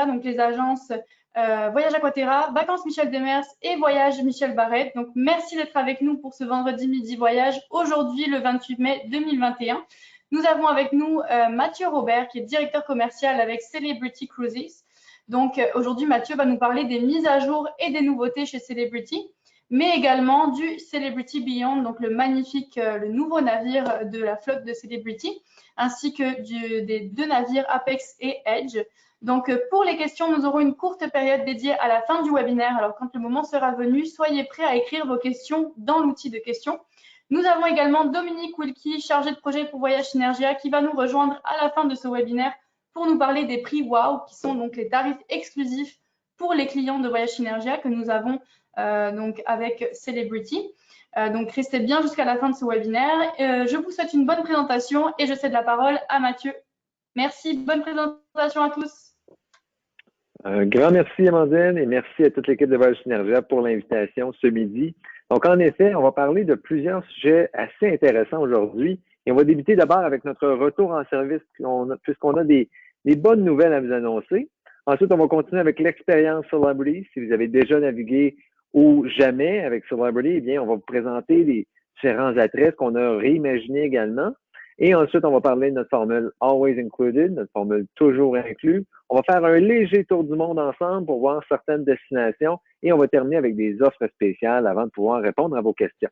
donc les agences Voyage Aquaterra, Vacances Michel Demers et Voyage Michel Barrette. Donc merci d'être avec nous pour ce vendredi midi voyage, aujourd'hui le 28 mai 2021. Nous avons avec nous Mathieu Robert, qui est directeur commercial avec Celebrity Cruises. Donc aujourd'hui, Mathieu va nous parler des mises à jour et des nouveautés chez Celebrity, mais également du Celebrity Beyond, donc le magnifique, le nouveau navire de la flotte de Celebrity, ainsi que des deux navires Apex et Edge. Donc pour les questions, nous aurons une courte période dédiée à la fin du webinaire. Alors quand le moment sera venu, soyez prêts à écrire vos questions dans l'outil de questions. Nous avons également Dominique Wilkie, chargé de projet pour Voyage Synergia, qui va nous rejoindre à la fin de ce webinaire pour nous parler des prix WOW, qui sont donc les tarifs exclusifs pour les clients de Voyage Synergia que nous avons donc avec Celebrity. Donc restez bien jusqu'à la fin de ce webinaire. Je vous souhaite une bonne présentation et je cède la parole à Mathieu. Merci, bonne présentation à tous. Un grand merci Amandine et merci à toute l'équipe de Voyage Synergia pour l'invitation ce midi. Donc en effet, on va parler de plusieurs sujets assez intéressants aujourd'hui et on va débuter d'abord avec notre retour en service puisqu'on a des bonnes nouvelles à vous annoncer. Ensuite, on va continuer avec l'expérience Celebrity. Si vous avez déjà navigué ou jamais avec Celebrity, eh bien, on va vous présenter les différents attraits qu'on a réimaginés également. Et ensuite, on va parler de notre formule Always Included, notre formule toujours inclus. On va faire un léger tour du monde ensemble pour voir certaines destinations et on va terminer avec des offres spéciales avant de pouvoir répondre à vos questions.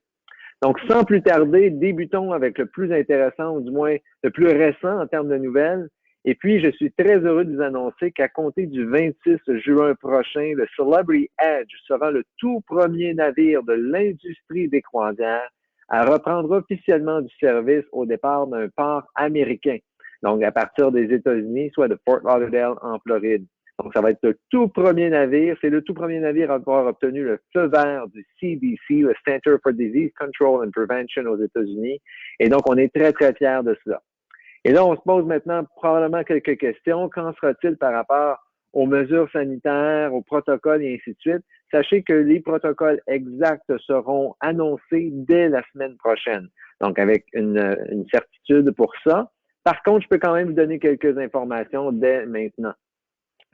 Donc, sans plus tarder, débutons avec le plus intéressant ou du moins le plus récent en termes de nouvelles. Et puis, je suis très heureux de vous annoncer qu'à compter du 26 juin prochain, le Celebrity Edge sera le tout premier navire de l'industrie des croisières à reprendre officiellement du service au départ d'un port américain, donc à partir des États-Unis, soit de Fort Lauderdale en Floride. Donc, ça va être le tout premier navire. C'est le tout premier navire à avoir obtenu le feu vert du CDC, le Center for Disease Control and Prevention aux États-Unis. Et donc, on est très, très fiers de cela. Et là, on se pose maintenant probablement quelques questions. Qu'en sera-t-il par rapport aux mesures sanitaires, aux protocoles et ainsi de suite? Sachez que les protocoles exacts seront annoncés dès la semaine prochaine. Donc, avec une certitude pour ça. Par contre, je peux quand même vous donner quelques informations dès maintenant.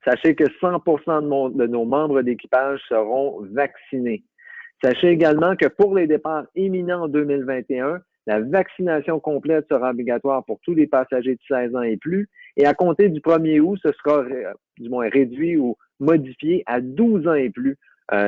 Sachez que 100% de nos membres d'équipage seront vaccinés. Sachez également que pour les départs imminents en 2021, la vaccination complète sera obligatoire pour tous les passagers de 16 ans et plus. Et à compter du 1er août, ce sera du moins réduit ou modifié à 12 ans et plus.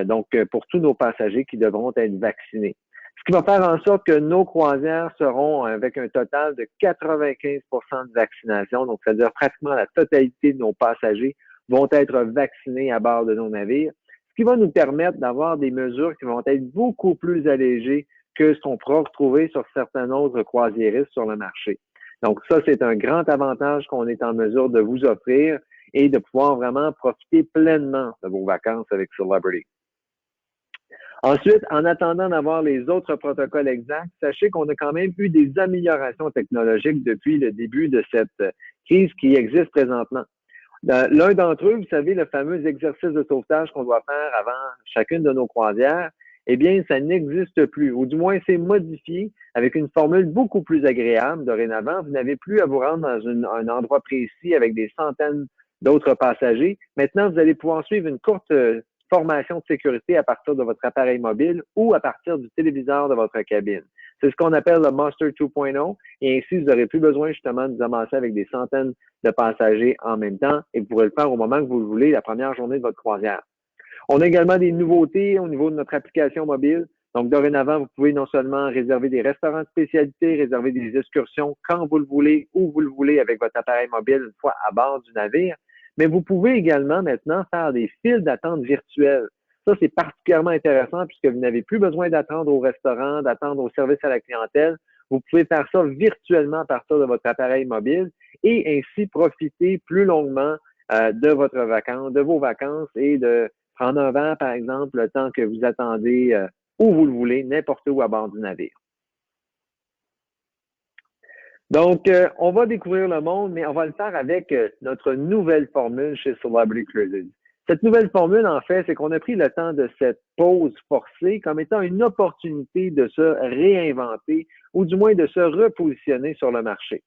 Donc, pour tous nos passagers qui devront être vaccinés. Ce qui va faire en sorte que nos croisières seront avec un total de 95% de vaccination. Donc, c'est-à-dire pratiquement la totalité de nos passagers vont être vaccinés à bord de nos navires. Ce qui va nous permettre d'avoir des mesures qui vont être beaucoup plus allégées que ce qu'on pourra retrouver sur certains autres croisiéristes sur le marché. Donc ça, c'est un grand avantage qu'on est en mesure de vous offrir et de pouvoir vraiment profiter pleinement de vos vacances avec Celebrity. Ensuite, en attendant d'avoir les autres protocoles exacts, sachez qu'on a quand même eu des améliorations technologiques depuis le début de cette crise qui existe présentement. L'un d'entre eux, vous savez, le fameux exercice de sauvetage qu'on doit faire avant chacune de nos croisières, eh bien, ça n'existe plus, ou du moins c'est modifié avec une formule beaucoup plus agréable. Dorénavant, vous n'avez plus à vous rendre dans un endroit précis avec des centaines d'autres passagers. Maintenant, vous allez pouvoir suivre une courte formation de sécurité à partir de votre appareil mobile ou à partir du téléviseur de votre cabine. C'est ce qu'on appelle le Master 2.0 et ainsi, vous n'aurez plus besoin justement de vous amasser avec des centaines de passagers en même temps et vous pourrez le faire au moment que vous le voulez, la première journée de votre croisière. On a également des nouveautés au niveau de notre application mobile. Donc, dorénavant, vous pouvez non seulement réserver des restaurants de spécialité, réserver des excursions quand vous le voulez, où vous le voulez avec votre appareil mobile une fois à bord du navire, mais vous pouvez également maintenant faire des files d'attente virtuelles. Ça, c'est particulièrement intéressant puisque vous n'avez plus besoin d'attendre au restaurant, d'attendre au service à la clientèle. Vous pouvez faire ça virtuellement à partir de votre appareil mobile et ainsi profiter plus longuement de votre vacance, de vos vacances et de prendre un verre, par exemple, le temps que vous attendez où vous le voulez, n'importe où à bord du navire. Donc, on va découvrir le monde, mais on va le faire avec notre nouvelle formule chez Celebrity Cruises. Cette nouvelle formule, en fait, c'est qu'on a pris le temps de cette pause forcée comme étant une opportunité de se réinventer ou du moins de se repositionner sur le marché.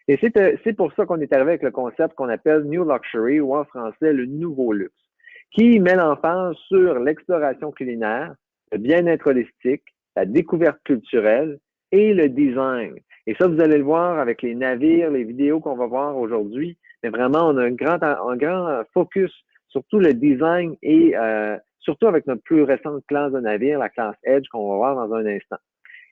Et c'est pour ça qu'on est arrivé avec le concept qu'on appelle New Luxury, ou en français, le nouveau luxe, qui met l'emphase sur l'exploration culinaire, le bien-être holistique, la découverte culturelle et le design. Et ça, vous allez le voir avec les navires, les vidéos qu'on va voir aujourd'hui. Mais vraiment, on a un grand focus sur tout le design et surtout avec notre plus récente classe de navire, la classe Edge, qu'on va voir dans un instant.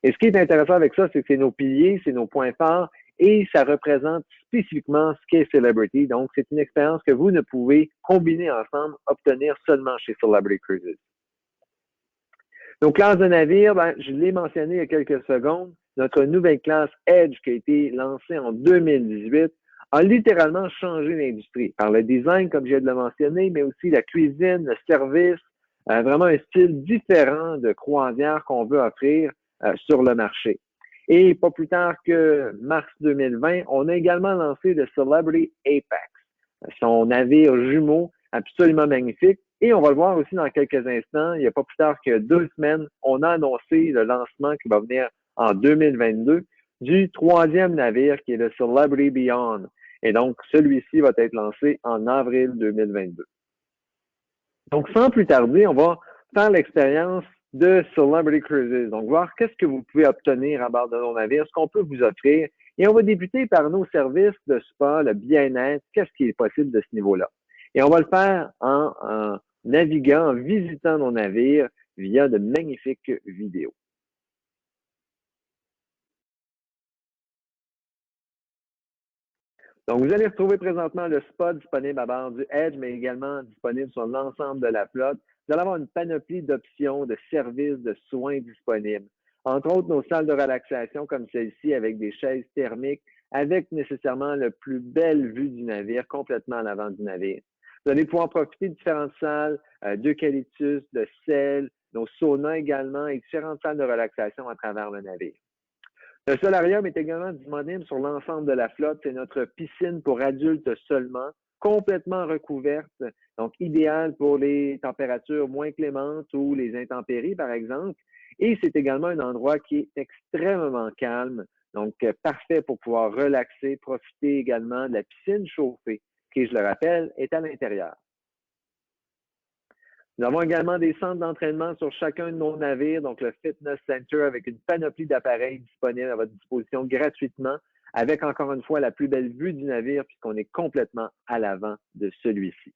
Et ce qui est intéressant avec ça, c'est que c'est nos piliers, c'est nos points forts et ça représente spécifiquement ce qu'est Celebrity. Donc, c'est une expérience que vous ne pouvez combiner ensemble, obtenir seulement chez Celebrity Cruises. Donc, classe de navire, je l'ai mentionné il y a quelques secondes, notre nouvelle classe Edge qui a été lancée en 2018 a littéralement changé l'industrie par le design, comme je viens de le mentionner, mais aussi la cuisine, le service, vraiment un style différent de croisière qu'on veut offrir sur le marché. Et pas plus tard que mars 2020, on a également lancé le Celebrity Apex, son navire jumeau absolument magnifique. Et on va le voir aussi dans quelques instants, il n'y a pas plus tard que 2 semaines, on a annoncé le lancement qui va venir en 2022 du troisième navire qui est le Celebrity Beyond. Et donc, celui-ci va être lancé en avril 2022. Donc, sans plus tarder, on va faire l'expérience de Celebrity Cruises. Donc, voir qu'est-ce que vous pouvez obtenir à bord de nos navires, ce qu'on peut vous offrir. Et on va débuter par nos services de spa, le bien-être, qu'est-ce qui est possible de ce niveau-là. Et on va le faire en naviguant, en visitant nos navires via de magnifiques vidéos. Donc, vous allez retrouver présentement le spa disponible à bord du Edge, mais également disponible sur l'ensemble de la flotte. Vous allez avoir une panoplie d'options, de services, de soins disponibles. Entre autres, nos salles de relaxation comme celle-ci avec des chaises thermiques, avec nécessairement la plus belle vue du navire, complètement à l'avant du navire. Vous allez pouvoir profiter de différentes salles d'eucalyptus, de sel, nos saunas également et différentes salles de relaxation à travers le navire. Le solarium est également disponible sur l'ensemble de la flotte. C'est notre piscine pour adultes seulement, complètement recouverte, donc idéale pour les températures moins clémentes ou les intempéries, par exemple. Et c'est également un endroit qui est extrêmement calme, donc parfait pour pouvoir relaxer, profiter également de la piscine chauffée, qui, je le rappelle, est à l'intérieur. Nous avons également des centres d'entraînement sur chacun de nos navires, donc le Fitness Center avec une panoplie d'appareils disponibles à votre disposition gratuitement, avec encore une fois la plus belle vue du navire puisqu'on est complètement à l'avant de celui-ci.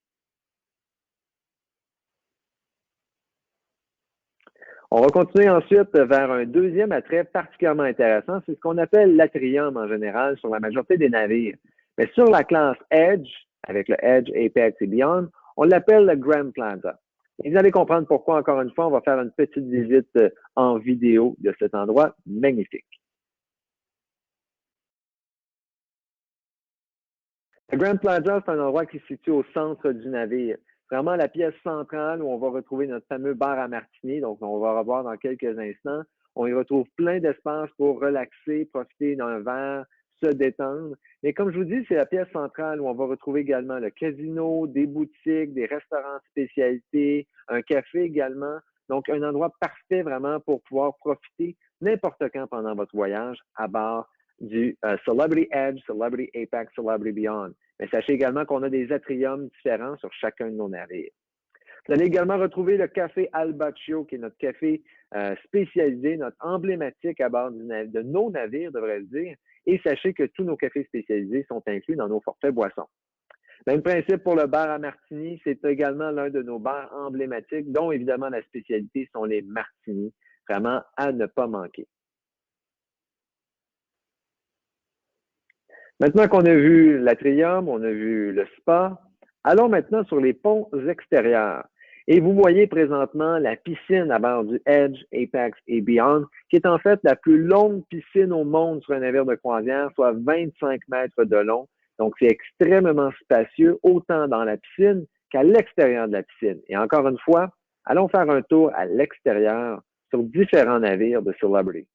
On va continuer ensuite vers un deuxième attrait particulièrement intéressant, c'est ce qu'on appelle l'atrium en général sur la majorité des navires. Mais sur la classe Edge, avec le Edge, Apex et Beyond, on l'appelle le Grand Plaza. Et vous allez comprendre pourquoi, encore une fois, on va faire une petite visite en vidéo de cet endroit magnifique. Le Grand Plaza, c'est un endroit qui se situe au centre du navire. Vraiment la pièce centrale où on va retrouver notre fameux bar à martini, donc on va revoir dans quelques instants. On y retrouve plein d'espace pour relaxer, profiter d'un verre, se détendre. Mais comme je vous dis, c'est la pièce centrale où on va retrouver également le casino, des boutiques, des restaurants de spécialité, un café également. Donc, un endroit parfait vraiment pour pouvoir profiter n'importe quand pendant votre voyage à bord du Celebrity Edge, Celebrity Apex, Celebrity Beyond. Mais sachez également qu'on a des atriums différents sur chacun de nos navires. Vous allez également retrouver le café Al Baccio, qui est notre café spécialisé, notre emblématique à bord de nos navires, devrais-je dire. Et sachez que tous nos cafés spécialisés sont inclus dans nos forfaits boissons. Même principe pour le bar à martini, c'est également l'un de nos bars emblématiques, dont évidemment la spécialité sont les martinis, vraiment à ne pas manquer. Maintenant qu'on a vu l'atrium, on a vu le spa, allons maintenant sur les ponts extérieurs. Et vous voyez présentement la piscine à bord du Edge, Apex et Beyond, qui est en fait la plus longue piscine au monde sur un navire de croisière, soit 25 mètres de long. Donc, c'est extrêmement spacieux, autant dans la piscine qu'à l'extérieur de la piscine. Et encore une fois, allons faire un tour à l'extérieur sur différents navires de Celebrity.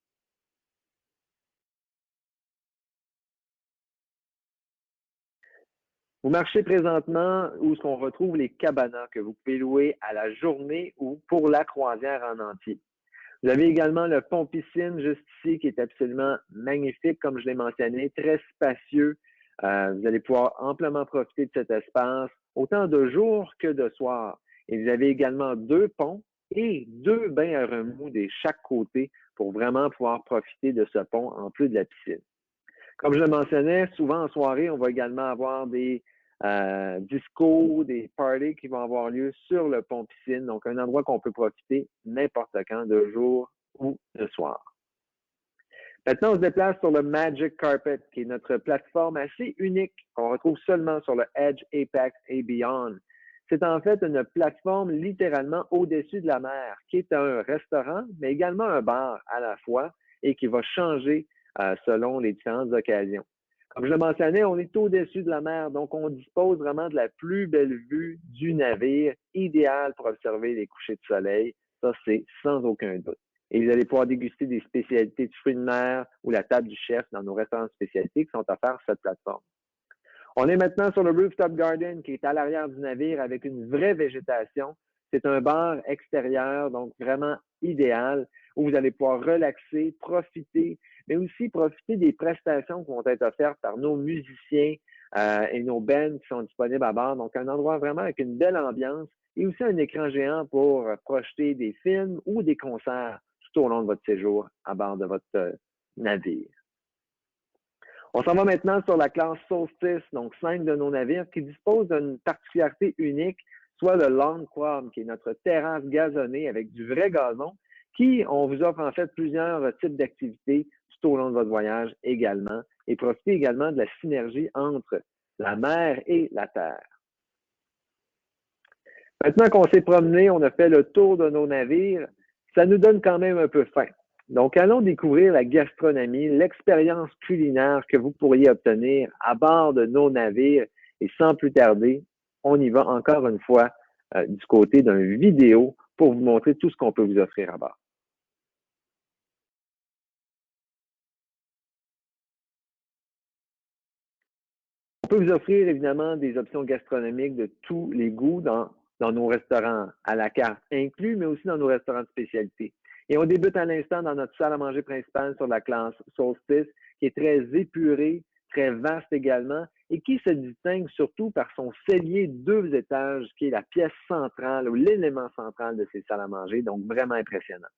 Vous marchez présentement où est-ce qu'on retrouve les cabanas que vous pouvez louer à la journée ou pour la croisière en entier. Vous avez également le pont piscine juste ici qui est absolument magnifique, comme je l'ai mentionné, très spacieux. Vous allez pouvoir amplement profiter de cet espace, autant de jour que de soir. Et vous avez également deux ponts et deux bains à remous de chaque côté pour vraiment pouvoir profiter de ce pont en plus de la piscine. Comme je le mentionnais, souvent en soirée, on va également avoir des discos, des parties qui vont avoir lieu sur le pont piscine, donc un endroit qu'on peut profiter n'importe quand, de jour ou de soir. Maintenant, on se déplace sur le Magic Carpet, qui est notre plateforme assez unique qu'on retrouve seulement sur le Edge, Apex et Beyond. C'est en fait une plateforme littéralement au-dessus de la mer, qui est un restaurant, mais également un bar à la fois et qui va changer selon les différentes occasions. Comme je le mentionnais, on est au-dessus de la mer, donc on dispose vraiment de la plus belle vue du navire, idéal pour observer les couchers de soleil. Ça, c'est sans aucun doute. Et vous allez pouvoir déguster des spécialités de fruits de mer ou la table du chef dans nos restaurants de spécialités qui sont offerts sur cette plateforme. On est maintenant sur le Rooftop Garden qui est à l'arrière du navire avec une vraie végétation. C'est un bar extérieur, donc vraiment idéal, où vous allez pouvoir relaxer, profiter, mais aussi profiter des prestations qui vont être offertes par nos musiciens et nos bands qui sont disponibles à bord. Donc, un endroit vraiment avec une belle ambiance et aussi un écran géant pour projeter des films ou des concerts tout au long de votre séjour à bord de votre navire. On s'en va maintenant sur la classe Solstice, donc 5 de nos navires qui disposent d'une particularité unique, soit le Lawn Club, qui est notre terrasse gazonnée avec du vrai gazon, qui, on vous offre en fait plusieurs types d'activités tout au long de votre voyage également, et profitez également de la synergie entre la mer et la terre. Maintenant qu'on s'est promené, on a fait le tour de nos navires, ça nous donne quand même un peu faim. Donc, allons découvrir la gastronomie, l'expérience culinaire que vous pourriez obtenir à bord de nos navires. Et sans plus tarder, on y va encore une fois du côté d'un vidéo pour vous montrer tout ce qu'on peut vous offrir à bord. On peut vous offrir évidemment des options gastronomiques de tous les goûts dans nos restaurants à la carte inclus, mais aussi dans nos restaurants de spécialité. Et on débute à l'instant dans notre salle à manger principale sur la classe Solstice, qui est très épurée, très vaste également, et qui se distingue surtout par son cellier 2 étages, qui est la pièce centrale ou l'élément central de ces salles à manger, donc vraiment impressionnant.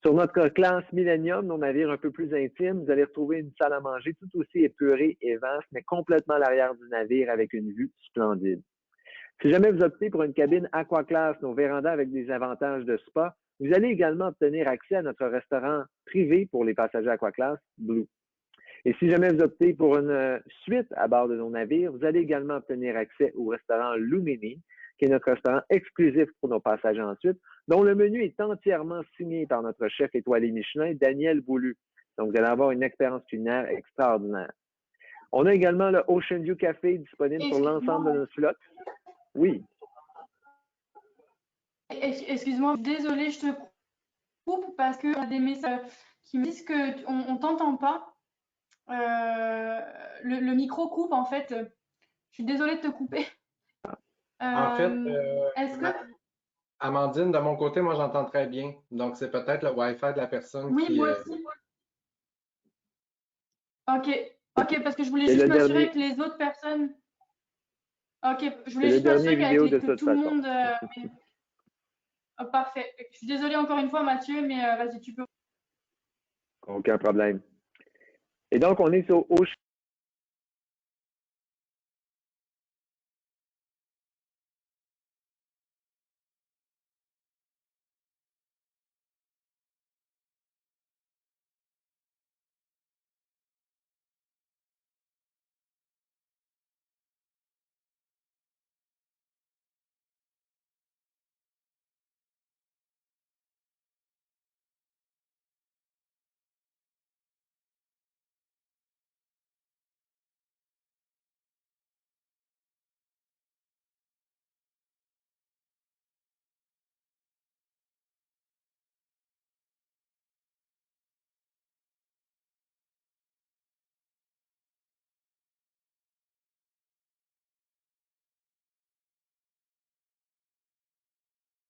Sur notre classe Millennium, nos navires un peu plus intimes, vous allez retrouver une salle à manger tout aussi épurée et vaste, mais complètement à l'arrière du navire avec une vue splendide. Si jamais vous optez pour une cabine Aquaclass, nos vérandas avec des avantages de spa, vous allez également obtenir accès à notre restaurant privé pour les passagers Aquaclass, Blue. Et si jamais vous optez pour une suite à bord de nos navires, vous allez également obtenir accès au restaurant Lumini, qui est notre restaurant exclusif pour nos passagers ensuite, dont le menu est entièrement signé par notre chef étoilé Michelin, Daniel Boulu. Donc, vous allez avoir une expérience culinaire extraordinaire. On a également le Ocean View Café disponible sur l'ensemble de notre flotte. Oui. Excuse-moi, désolée, je te coupe parce que y a des messages qui me disent qu'on ne t'entend pas. Le micro coupe en fait. Je suis désolée de te couper. En fait, Est-ce que... Amandine, de mon côté, moi j'entends très bien. Donc c'est peut-être le Wi-Fi de la personne Oui, qui. moi aussi. Ok, ok, parce que je voulais C'est juste le m'assurer dernier, que les autres personnes. Ok, je c'est voulais le juste dernier m'assurer vidéo de que toute tout le façon. monde. Oh, parfait. Je suis désolée encore une fois, Mathieu, mais vas-y, tu peux. Aucun problème. Et donc, on est sur Ocean.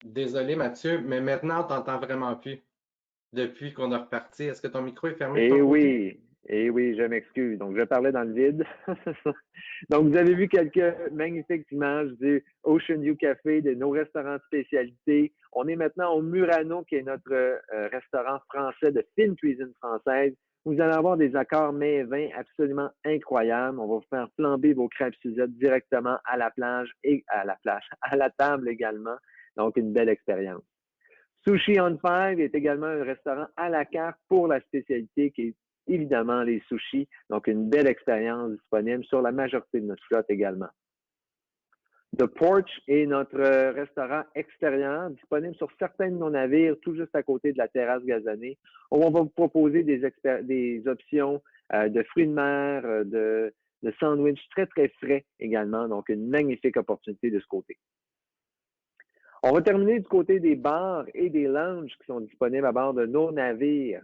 Désolé Mathieu, mais maintenant on t'entend vraiment plus. depuis qu'on a reparti. Est-ce que ton micro est fermé de ton côté? Et oui, je m'excuse. Donc, je parlais dans le vide. Donc, vous avez vu quelques magnifiques images du Ocean View Café, de nos restaurants de spécialité. On est maintenant au Murano, qui est notre restaurant français de fine cuisine française. Vous allez avoir des accords mets et vins absolument incroyables. On va vous faire flamber vos crêpes Suzette directement à la plage et à la table également. Donc, une belle expérience. Sushi on Five est également un restaurant à la carte pour la spécialité qui est évidemment les sushis. Donc, une belle expérience disponible sur la majorité de notre flotte également. The Porch est notre restaurant extérieur disponible sur certains de nos navires, tout juste à côté de la terrasse gazonnée, où on va vous proposer des options de fruits de mer, de sandwichs très, très frais également. Donc, une magnifique opportunité de ce côté. On va terminer du côté des bars et des lounges qui sont disponibles à bord de nos navires.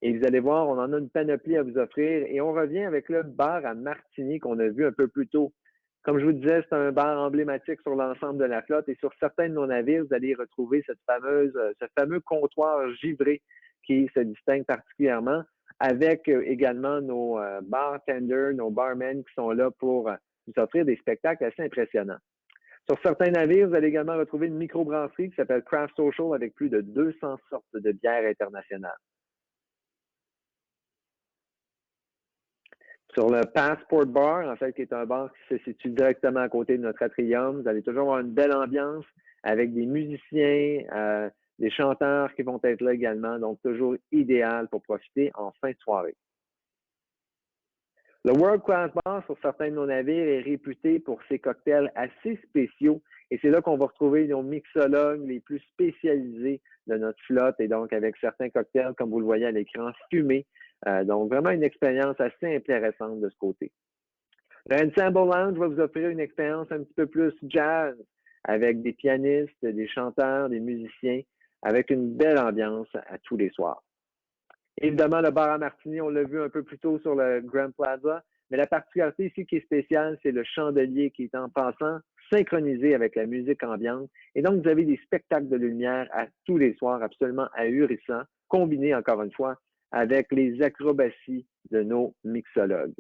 Et vous allez voir, on en a une panoplie à vous offrir. Et on revient avec le bar à Martigny qu'on a vu un peu plus tôt. Comme je vous disais, c'est un bar emblématique sur l'ensemble de la flotte. Et sur certains de nos navires, vous allez retrouver ce fameux comptoir givré qui se distingue particulièrement avec également nos bartenders, nos barmen qui sont là pour nous offrir des spectacles assez impressionnants. Sur certains navires, vous allez également retrouver une microbrasserie qui s'appelle Craft Social avec plus de 200 sortes de bières internationales. Sur le Passport Bar, en fait, qui est un bar qui se situe directement à côté de notre atrium, vous allez toujours avoir une belle ambiance avec des musiciens, des chanteurs qui vont être là également, donc toujours idéal pour profiter en fin de soirée. Le World Class Bar, sur certains de nos navires, est réputé pour ses cocktails assez spéciaux et c'est là qu'on va retrouver nos mixologues les plus spécialisés de notre flotte et donc avec certains cocktails, comme vous le voyez à l'écran, fumés. Donc, vraiment une expérience assez intéressante de ce côté. Le Ensemble Lounge va vous offrir une expérience un petit peu plus jazz avec des pianistes, des chanteurs, des musiciens, avec une belle ambiance à tous les soirs. Évidemment, le bar à Martigny, on l'a vu un peu plus tôt sur le Grand Plaza, mais la particularité ici qui est spéciale, c'est le chandelier qui est en passant synchronisé avec la musique ambiante. Et donc, vous avez des spectacles de lumière à tous les soirs absolument ahurissants, combinés encore une fois avec les acrobaties de nos mixologues.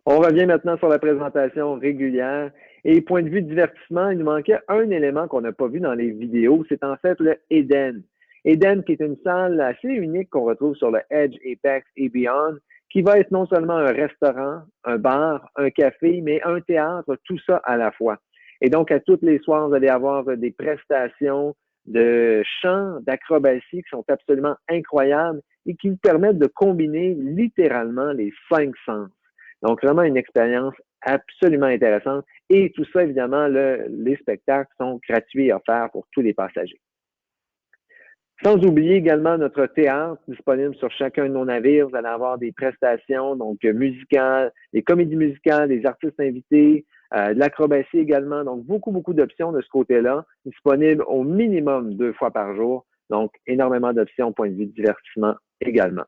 On revient maintenant sur la présentation régulière. Et point de vue divertissement, il nous manquait un élément qu'on n'a pas vu dans les vidéos, c'est en fait le Eden. Eden, qui est une salle assez unique qu'on retrouve sur le Edge, Apex et Beyond, qui va être non seulement un restaurant, un bar, un café, mais un théâtre, tout ça à la fois. Et donc, à tous les soirs, vous allez avoir des prestations de chant, d'acrobatie qui sont absolument incroyables et qui vous permettent de combiner littéralement les 5 sens. Donc, vraiment une expérience absolument intéressante. Et tout ça, évidemment, les spectacles sont gratuits et offerts pour tous les passagers. Sans oublier également notre théâtre disponible sur chacun de nos navires. Vous allez avoir des prestations donc musicales, des comédies musicales, des artistes invités, de l'acrobatie également. Donc, beaucoup d'options de ce côté-là, disponibles au minimum 2 fois par jour. Donc, énormément d'options au point de vue divertissement également.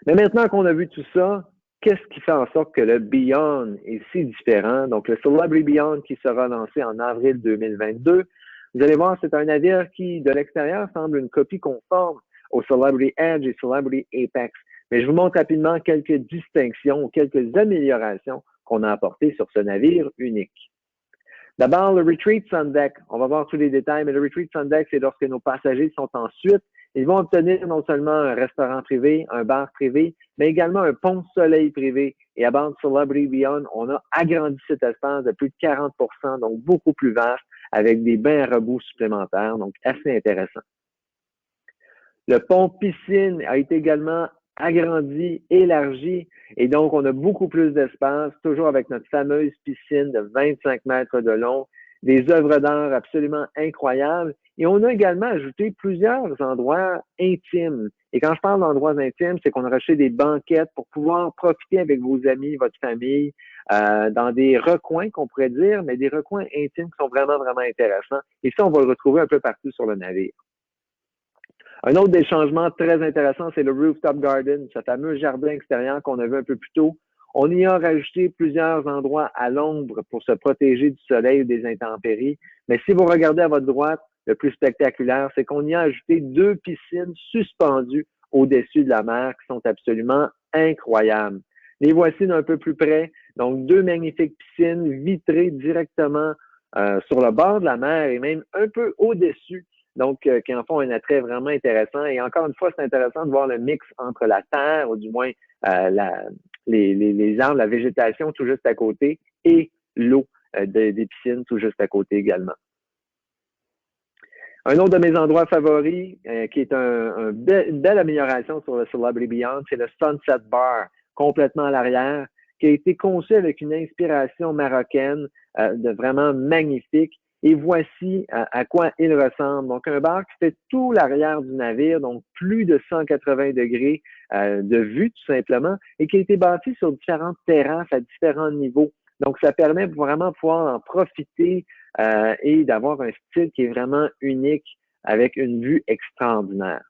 Mais maintenant qu'on a vu tout ça, qu'est-ce qui fait en sorte que le Beyond est si différent? Donc, le Celebrity Beyond qui sera lancé en avril 2022. Vous allez voir, c'est un navire qui, de l'extérieur, semble une copie conforme au Celebrity Edge et Celebrity Apex. Mais je vous montre rapidement quelques distinctions ou quelques améliorations qu'on a apportées sur ce navire unique. D'abord, le Retreat Sun Deck. On va voir tous les détails, mais le Retreat Sun Deck, c'est lorsque nos passagers sont en suite. Ils vont obtenir non seulement un restaurant privé, un bar privé, mais également un pont de soleil privé. Et à bord de Celebrity Beyond, on a agrandi cet espace de plus de 40%, donc beaucoup plus vaste, avec des bains à rebouts supplémentaires, donc assez intéressant. Le pont piscine a été également agrandi, élargi, et donc on a beaucoup plus d'espace, toujours avec notre fameuse piscine de 25 mètres de long, des œuvres d'art absolument incroyables, et on a également ajouté plusieurs endroits intimes. Et quand je parle d'endroits intimes, c'est qu'on a rajouté des banquettes pour pouvoir profiter avec vos amis, votre famille, dans des recoins qu'on pourrait dire, mais des recoins intimes qui sont vraiment intéressants. Et ça, on va le retrouver un peu partout sur le navire. Un autre des changements très intéressants, c'est le Rooftop Garden, ce fameux jardin extérieur qu'on a vu un peu plus tôt. On y a rajouté plusieurs endroits à l'ombre pour se protéger du soleil ou des intempéries. Mais si vous regardez à votre droite, le plus spectaculaire, c'est qu'on y a ajouté 2 piscines suspendues au-dessus de la mer qui sont absolument incroyables. Les voici d'un peu plus près. Donc, 2 magnifiques piscines vitrées directement sur le bord de la mer et même un peu au-dessus. Donc, qui en font un attrait vraiment intéressant. Et encore une fois, c'est intéressant de voir le mix entre la terre, ou du moins les arbres, la végétation tout juste à côté, et l'eau des piscines tout juste à côté également. Un autre de mes endroits favoris, qui est une belle amélioration sur le Celebrity Beyond, c'est le Sunset Bar, complètement à l'arrière, qui a été conçu avec une inspiration marocaine de vraiment magnifique. Et voici à quoi il ressemble. Donc, un bar qui fait tout l'arrière du navire, donc plus de 180 degrés de vue, tout simplement, et qui a été bâti sur différentes terrasses à différents niveaux. Donc, ça permet vraiment de pouvoir en profiter et d'avoir un style qui est vraiment unique avec une vue extraordinaire.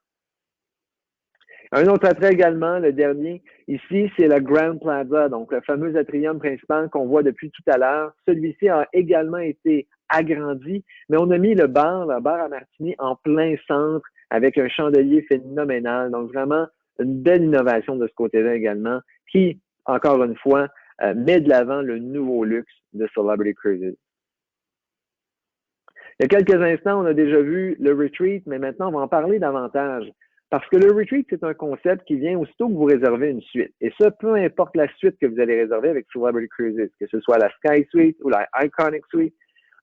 Un autre attrait également, le dernier, ici, c'est le Grand Plaza, donc le fameux atrium principal qu'on voit depuis tout à l'heure. Celui-ci a également été agrandi, mais on a mis le bar à martini, en plein centre avec un chandelier phénoménal. Donc, vraiment, une belle innovation de ce côté-là également qui, encore une fois, met de l'avant le nouveau luxe de Celebrity Cruises. Il y a quelques instants, on a déjà vu le retreat, mais maintenant, on va en parler davantage. Parce que le retreat, c'est un concept qui vient aussitôt que vous réservez une suite. Et ça, peu importe la suite que vous allez réserver avec Celebrity Cruises, que ce soit la Sky Suite ou la Iconic Suite,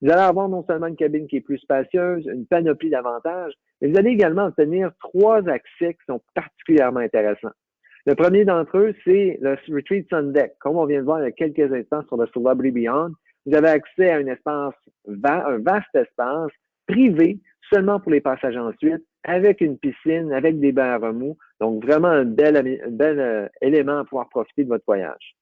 vous allez avoir non seulement une cabine qui est plus spacieuse, une panoplie d'avantages, mais vous allez également obtenir 3 accès qui sont particulièrement intéressants. Le premier d'entre eux, c'est le Retreat Sun Deck. Comme on vient de voir il y a quelques instants sur le Celebrity Beyond, vous avez accès à un vaste espace privé seulement pour les passagers en suite, avec une piscine, avec des bains à remous. Donc, vraiment un bel élément à pouvoir profiter de votre voyage.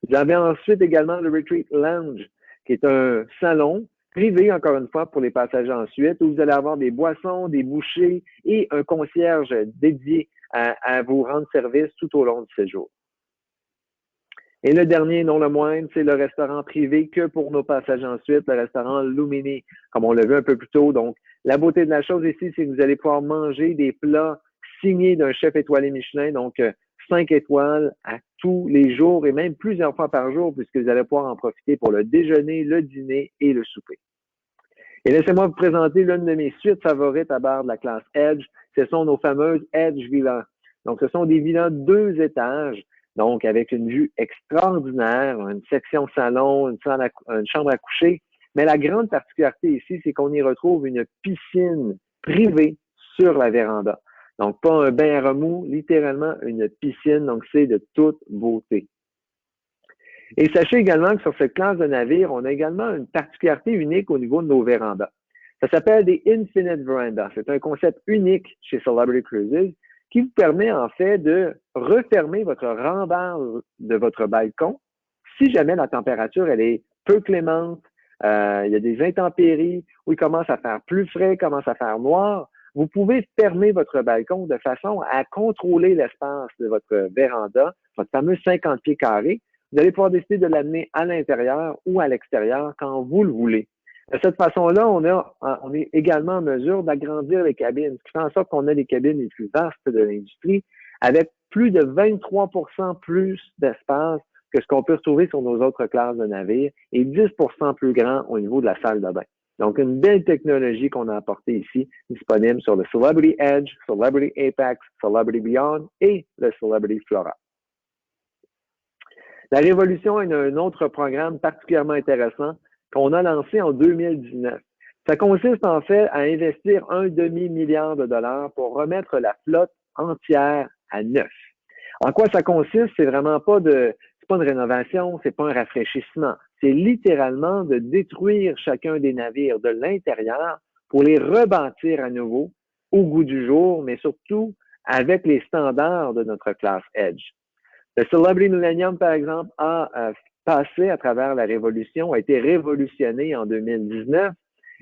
Vous avez ensuite également le Retreat Lounge, qui est un salon privé, encore une fois, pour les passagers en suite, où vous allez avoir des boissons, des bouchées et un concierge dédié à vous rendre service tout au long du séjour. Et le dernier, non le moindre, c'est le restaurant privé que pour nos passagers ensuite, le restaurant Lumini, comme on l'a vu un peu plus tôt. Donc, la beauté de la chose ici, c'est que vous allez pouvoir manger des plats signés d'un chef étoilé Michelin, donc 5 étoiles à tous les jours et même plusieurs fois par jour, puisque vous allez pouvoir en profiter pour le déjeuner, le dîner et le souper. Et laissez-moi vous présenter l'une de mes suites favorites à bord de la classe Edge. Ce sont nos fameuses Edge Villas. Donc, ce sont des villas 2 étages. Donc, avec une vue extraordinaire, une section salon, une chambre à coucher. Mais la grande particularité ici, c'est qu'on y retrouve une piscine privée sur la véranda. Donc, pas un bain à remous, littéralement une piscine. Donc, c'est de toute beauté. Et sachez également que sur cette classe de navire, on a également une particularité unique au niveau de nos vérandas. Ça s'appelle des Infinite Verandas. C'est un concept unique chez Celebrity Cruises qui vous permet en fait de refermer votre rambarde de votre balcon si jamais la température elle est peu clémente, il y a des intempéries, où il commence à faire plus frais, commence à faire noir. Vous pouvez fermer votre balcon de façon à contrôler l'espace de votre véranda, votre fameux 50 pieds carrés. Vous allez pouvoir décider de l'amener à l'intérieur ou à l'extérieur quand vous le voulez. De cette façon-là, on est également en mesure d'agrandir les cabines, ce qui fait en sorte qu'on a les cabines les plus vastes de l'industrie, avec plus de 23% plus d'espace que ce qu'on peut retrouver sur nos autres classes de navires et 10% plus grand au niveau de la salle de bain. Donc, une belle technologie qu'on a apportée ici, disponible sur le Celebrity Edge, Celebrity Apex, Celebrity Beyond et le Celebrity Flora. La Révolution est un autre programme particulièrement intéressant qu'on a lancé en 2019. Ça consiste en fait à investir un demi-milliard de dollars pour remettre la flotte entière à neuf. En quoi ça consiste? C'est vraiment pas une rénovation, c'est pas un rafraîchissement. C'est littéralement de détruire chacun des navires de l'intérieur pour les rebâtir à nouveau au goût du jour, mais surtout avec les standards de notre classe Edge. Le Celebrity Millennium, par exemple, a passé à travers la révolution, a été révolutionné en 2019.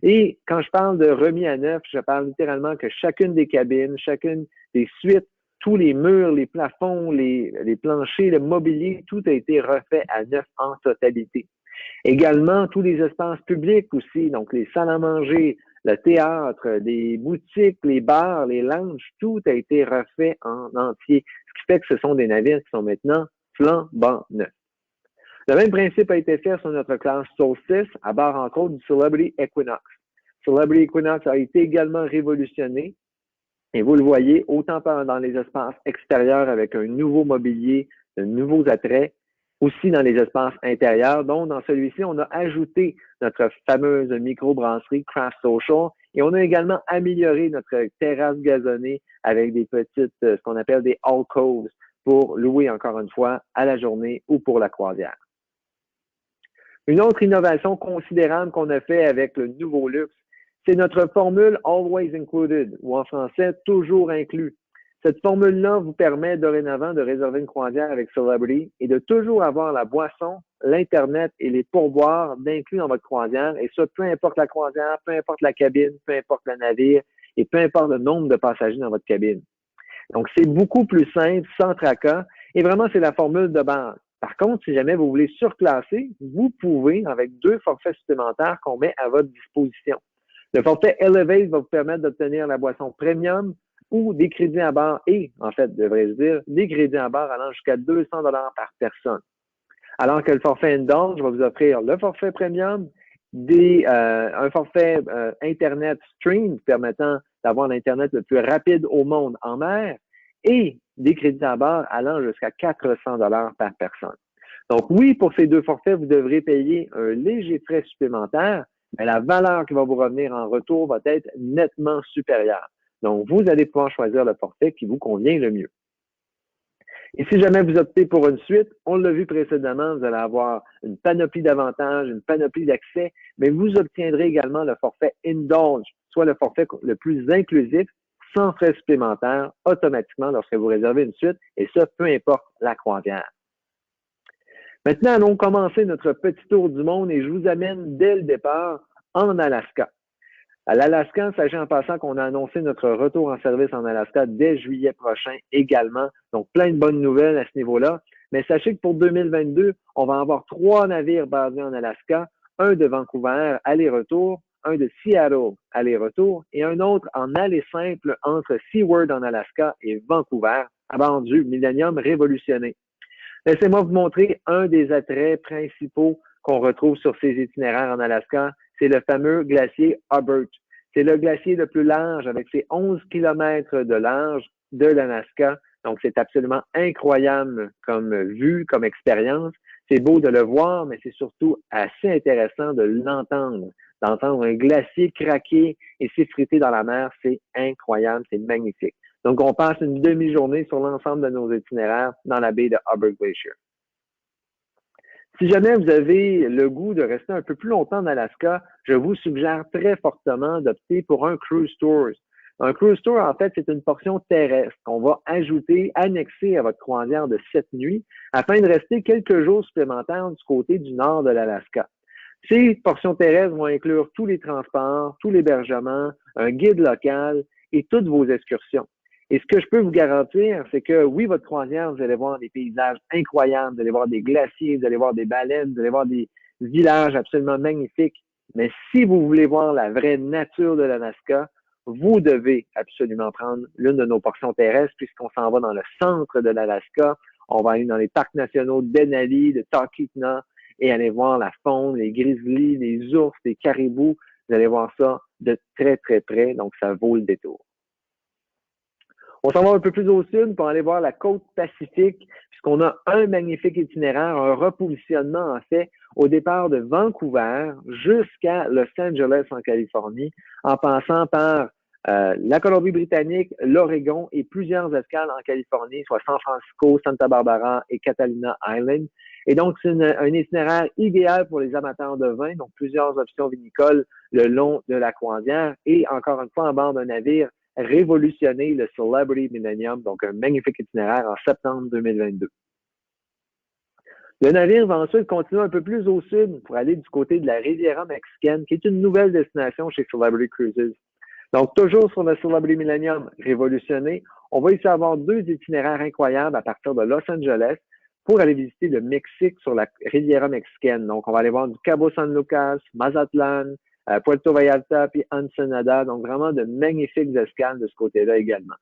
Et quand je parle de remis à neuf, je parle littéralement que chacune des cabines, chacune des suites, tous les murs, les plafonds, les planchers, le mobilier, tout a été refait à neuf en totalité. Également, tous les espaces publics aussi, donc les salles à manger, le théâtre, les boutiques, les bars, les lounges, tout a été refait en entier. Ce qui fait que ce sont des navires qui sont maintenant flambant neufs. Le même principe a été fait sur notre classe Solstice, à bord entre autres du Celebrity Equinox. Celebrity Equinox a été également révolutionné, et vous le voyez, autant dans les espaces extérieurs avec un nouveau mobilier, de nouveaux attraits, aussi dans les espaces intérieurs. Donc, dans celui-ci, on a ajouté notre fameuse microbrasserie Craft Social et on a également amélioré notre terrasse gazonnée avec des petites, ce qu'on appelle des alcoves pour louer encore une fois à la journée ou pour la croisière. Une autre innovation considérable qu'on a fait avec le nouveau luxe, c'est notre formule Always Included, ou en français, toujours inclus. Cette formule-là vous permet dorénavant de réserver une croisière avec Celebrity et de toujours avoir la boisson, l'Internet et les pourboires d'inclus dans votre croisière. Et ça, peu importe la croisière, peu importe la cabine, peu importe le navire et peu importe le nombre de passagers dans votre cabine. Donc, c'est beaucoup plus simple, sans tracas. Et vraiment, c'est la formule de base. Par contre, si jamais vous voulez surclasser, vous pouvez, avec 2 forfaits supplémentaires qu'on met à votre disposition. Le forfait Elevate va vous permettre d'obtenir la boisson premium ou des crédits à bord et, en fait, devrais-je dire, des crédits à bord allant jusqu'à 200 $ par personne. Alors que le forfait Indulge va vous offrir le forfait premium, un forfait Internet Stream permettant d'avoir l'Internet le plus rapide au monde en mer et des crédits à bord allant jusqu'à 400 $ par personne. Donc oui, pour ces 2 forfaits, vous devrez payer un léger frais supplémentaire, mais la valeur qui va vous revenir en retour va être nettement supérieure. Donc, vous allez pouvoir choisir le forfait qui vous convient le mieux. Et si jamais vous optez pour une suite, on l'a vu précédemment, vous allez avoir une panoplie d'avantages, une panoplie d'accès, mais vous obtiendrez également le forfait Indulge, soit le forfait le plus inclusif, sans frais supplémentaires, automatiquement lorsque vous réservez une suite, et ça, peu importe la croisière. Maintenant, allons commencer notre petit tour du monde et je vous amène dès le départ en Alaska. À l'Alaska, sachez en passant qu'on a annoncé notre retour en service en Alaska dès juillet prochain également. Donc, plein de bonnes nouvelles à ce niveau-là. Mais sachez que pour 2022, on va avoir 3 navires basés en Alaska, un de Vancouver, aller-retour, un de Seattle, aller-retour, et un autre en aller simple entre Seward en Alaska et Vancouver, à bord du Millennium révolutionné. Laissez-moi vous montrer un des attraits principaux qu'on retrouve sur ces itinéraires en Alaska. C'est le fameux glacier Hubbard. C'est le glacier le plus large avec ses 11 km de large de l'Alaska. Donc, c'est absolument incroyable comme vue, comme expérience. C'est beau de le voir, mais c'est surtout assez intéressant de l'entendre. D'entendre un glacier craquer et s'effriter dans la mer, c'est incroyable, c'est magnifique. Donc, on passe une demi-journée sur l'ensemble de nos itinéraires dans la baie de Hubbard Glacier. Si jamais vous avez le goût de rester un peu plus longtemps en Alaska, je vous suggère très fortement d'opter pour un cruise tour. Un cruise tour, en fait, c'est une portion terrestre qu'on va ajouter, annexer à votre croisière de 7 nuits afin de rester quelques jours supplémentaires du côté du nord de l'Alaska. Ces portions terrestres vont inclure tous les transports, tout l'hébergement, un guide local et toutes vos excursions. Et ce que je peux vous garantir, c'est que oui, votre croisière, vous allez voir des paysages incroyables, vous allez voir des glaciers, vous allez voir des baleines, vous allez voir des villages absolument magnifiques. Mais si vous voulez voir la vraie nature de l'Alaska, vous devez absolument prendre l'une de nos portions terrestres puisqu'on s'en va dans le centre de l'Alaska. On va aller dans les parcs nationaux de Denali, de Talkeetna et aller voir la faune, les grizzlies, les ours, les caribous. Vous allez voir ça de très, très près. Donc, ça vaut le détour. On s'en va un peu plus au sud pour aller voir la côte Pacifique, puisqu'on a un magnifique itinéraire, un repositionnement en fait, au départ de Vancouver jusqu'à Los Angeles en Californie, en passant par la Colombie-Britannique, l'Oregon et plusieurs escales en Californie, soit San Francisco, Santa Barbara et Catalina Island. Et donc, c'est un itinéraire idéal pour les amateurs de vin, donc plusieurs options vinicoles le long de la croisière et encore une fois, à bord d'un navire révolutionné, le Celebrity Millennium, donc un magnifique itinéraire en septembre 2022. Le navire va ensuite continuer un peu plus au sud pour aller du côté de la Riviera mexicaine, qui est une nouvelle destination chez Celebrity Cruises. Donc, toujours sur le Celebrity Millennium révolutionné, on va ici avoir 2 itinéraires incroyables à partir de Los Angeles pour aller visiter le Mexique sur la Riviera mexicaine. Donc, on va aller voir du Cabo San Lucas, Mazatlan, Puerto Vallarta puis Ensenada. Donc, vraiment de magnifiques escales de ce côté-là également.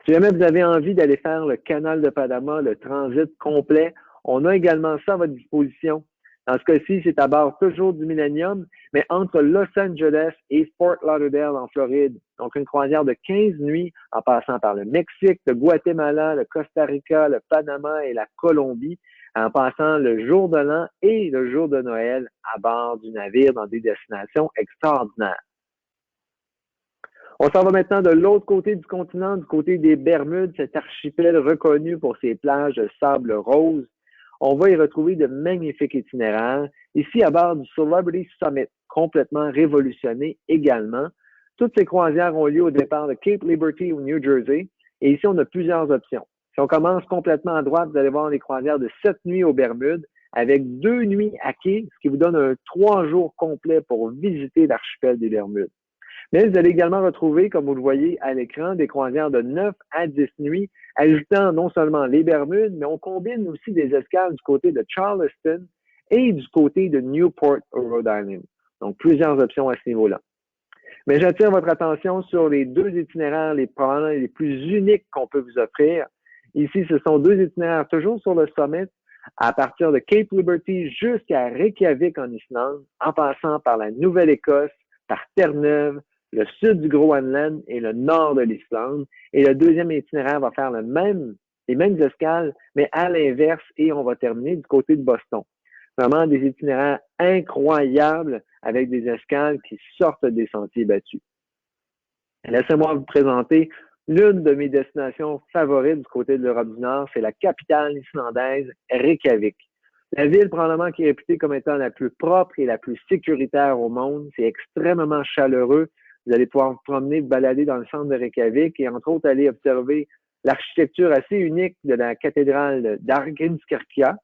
Si jamais vous avez envie d'aller faire le canal de Panama, le transit complet, on a également ça à votre disposition. Dans ce cas-ci, c'est à bord toujours du Millennium, mais entre Los Angeles et Fort Lauderdale en Floride. Donc, une croisière de 15 nuits en passant par le Mexique, le Guatemala, le Costa Rica, le Panama et la Colombie, en passant le jour de l'an et le jour de Noël à bord du navire dans des destinations extraordinaires. On s'en va maintenant de l'autre côté du continent, du côté des Bermudes, cet archipel reconnu pour ses plages de sable rose. On va y retrouver de magnifiques itinéraires. Ici, à bord du Celebrity Summit, complètement révolutionné également. Toutes ces croisières ont lieu au départ de Cape Liberty au New Jersey. Et ici, on a plusieurs options. Si on commence complètement à droite, vous allez voir les croisières de 7 nuits aux Bermudes avec 2 nuits à quai, ce qui vous donne un 3 jours complet pour visiter l'archipel des Bermudes. Mais vous allez également retrouver, comme vous le voyez à l'écran, des croisières de 9 à 10 nuits, ajoutant non seulement les Bermudes, mais on combine aussi des escales du côté de Charleston et du côté de Newport au Rhode Island. Donc, plusieurs options à ce niveau-là. Mais j'attire votre attention sur les 2 itinéraires probablement les plus uniques qu'on peut vous offrir. Ici, ce sont 2 itinéraires toujours sur le Summit, à partir de Cape Liberty jusqu'à Reykjavik en Islande, en passant par la Nouvelle-Écosse, par Terre-Neuve, le sud du Groenland et le nord de l'Islande. Et le deuxième itinéraire va faire les mêmes escales, mais à l'inverse, et on va terminer du côté de Boston. Vraiment des itinéraires incroyables avec des escales qui sortent des sentiers battus. Laissez-moi vous présenter l'une de mes destinations favorites du côté de l'Europe du Nord, c'est la capitale islandaise, Reykjavik. La ville, probablement, qui est réputée comme étant la plus propre et la plus sécuritaire au monde. C'est extrêmement chaleureux. Vous allez pouvoir vous promener, vous balader dans le centre de Reykjavik et, entre autres, aller observer l'architecture assez unique de la cathédrale d'Argrimskirkja.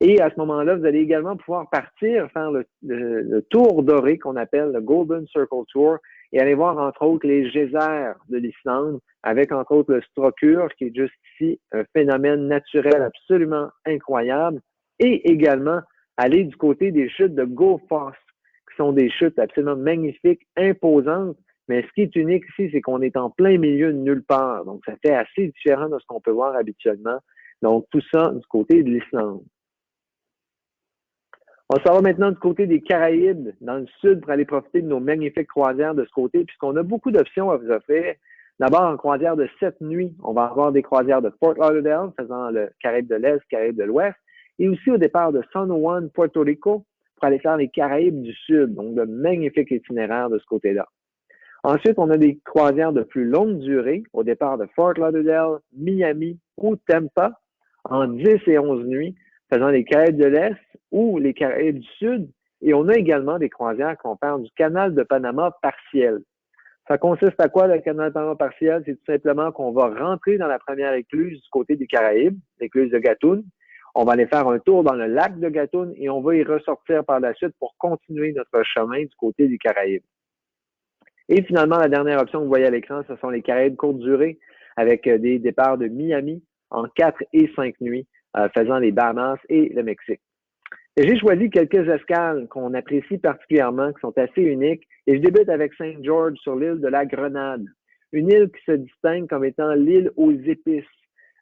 Et à ce moment-là, vous allez également pouvoir partir, faire le tour doré qu'on appelle le Golden Circle Tour et aller voir, entre autres, les geysers de l'Islande avec, entre autres, le Strokkur, qui est juste ici un phénomène naturel absolument incroyable. Et également aller du côté des chutes de Gofoss, qui sont des chutes absolument magnifiques, imposantes. Mais ce qui est unique ici, c'est qu'on est en plein milieu de nulle part. Donc, ça fait assez différent de ce qu'on peut voir habituellement. Donc, tout ça du côté de l'Islande. On s'en va maintenant du côté des Caraïbes, dans le sud, pour aller profiter de nos magnifiques croisières de ce côté, puisqu'on a beaucoup d'options à vous offrir. D'abord, en croisière de 7 nuits, on va avoir des croisières de Fort Lauderdale, faisant le Caraïbe de l'Est, Caraïbe de l'Ouest, et aussi au départ de San Juan, Puerto Rico, pour aller faire les Caraïbes du Sud. Donc, de magnifiques itinéraires de ce côté-là. Ensuite, on a des croisières de plus longue durée, au départ de Fort Lauderdale, Miami ou Tampa, en 10 et 11 nuits, faisant les Caraïbes de l'Est ou les Caraïbes du Sud. Et on a également des croisières qui vont faire du canal de Panama partiel. Ça consiste à quoi, le canal de Panama partiel? C'est tout simplement qu'on va rentrer dans la première écluse du côté des Caraïbes, l'écluse de Gatun. On va aller faire un tour dans le lac de Gatun et on va y ressortir par la suite pour continuer notre chemin du côté des Caraïbes. Et finalement, la dernière option que vous voyez à l'écran, ce sont les Caraïbes courte durée avec des départs de Miami en 4 et 5 nuits, faisant les Bahamas et le Mexique. J'ai choisi quelques escales qu'on apprécie particulièrement, qui sont assez uniques, et je débute avec Saint George sur l'île de la Grenade, une île qui se distingue comme étant l'île aux épices.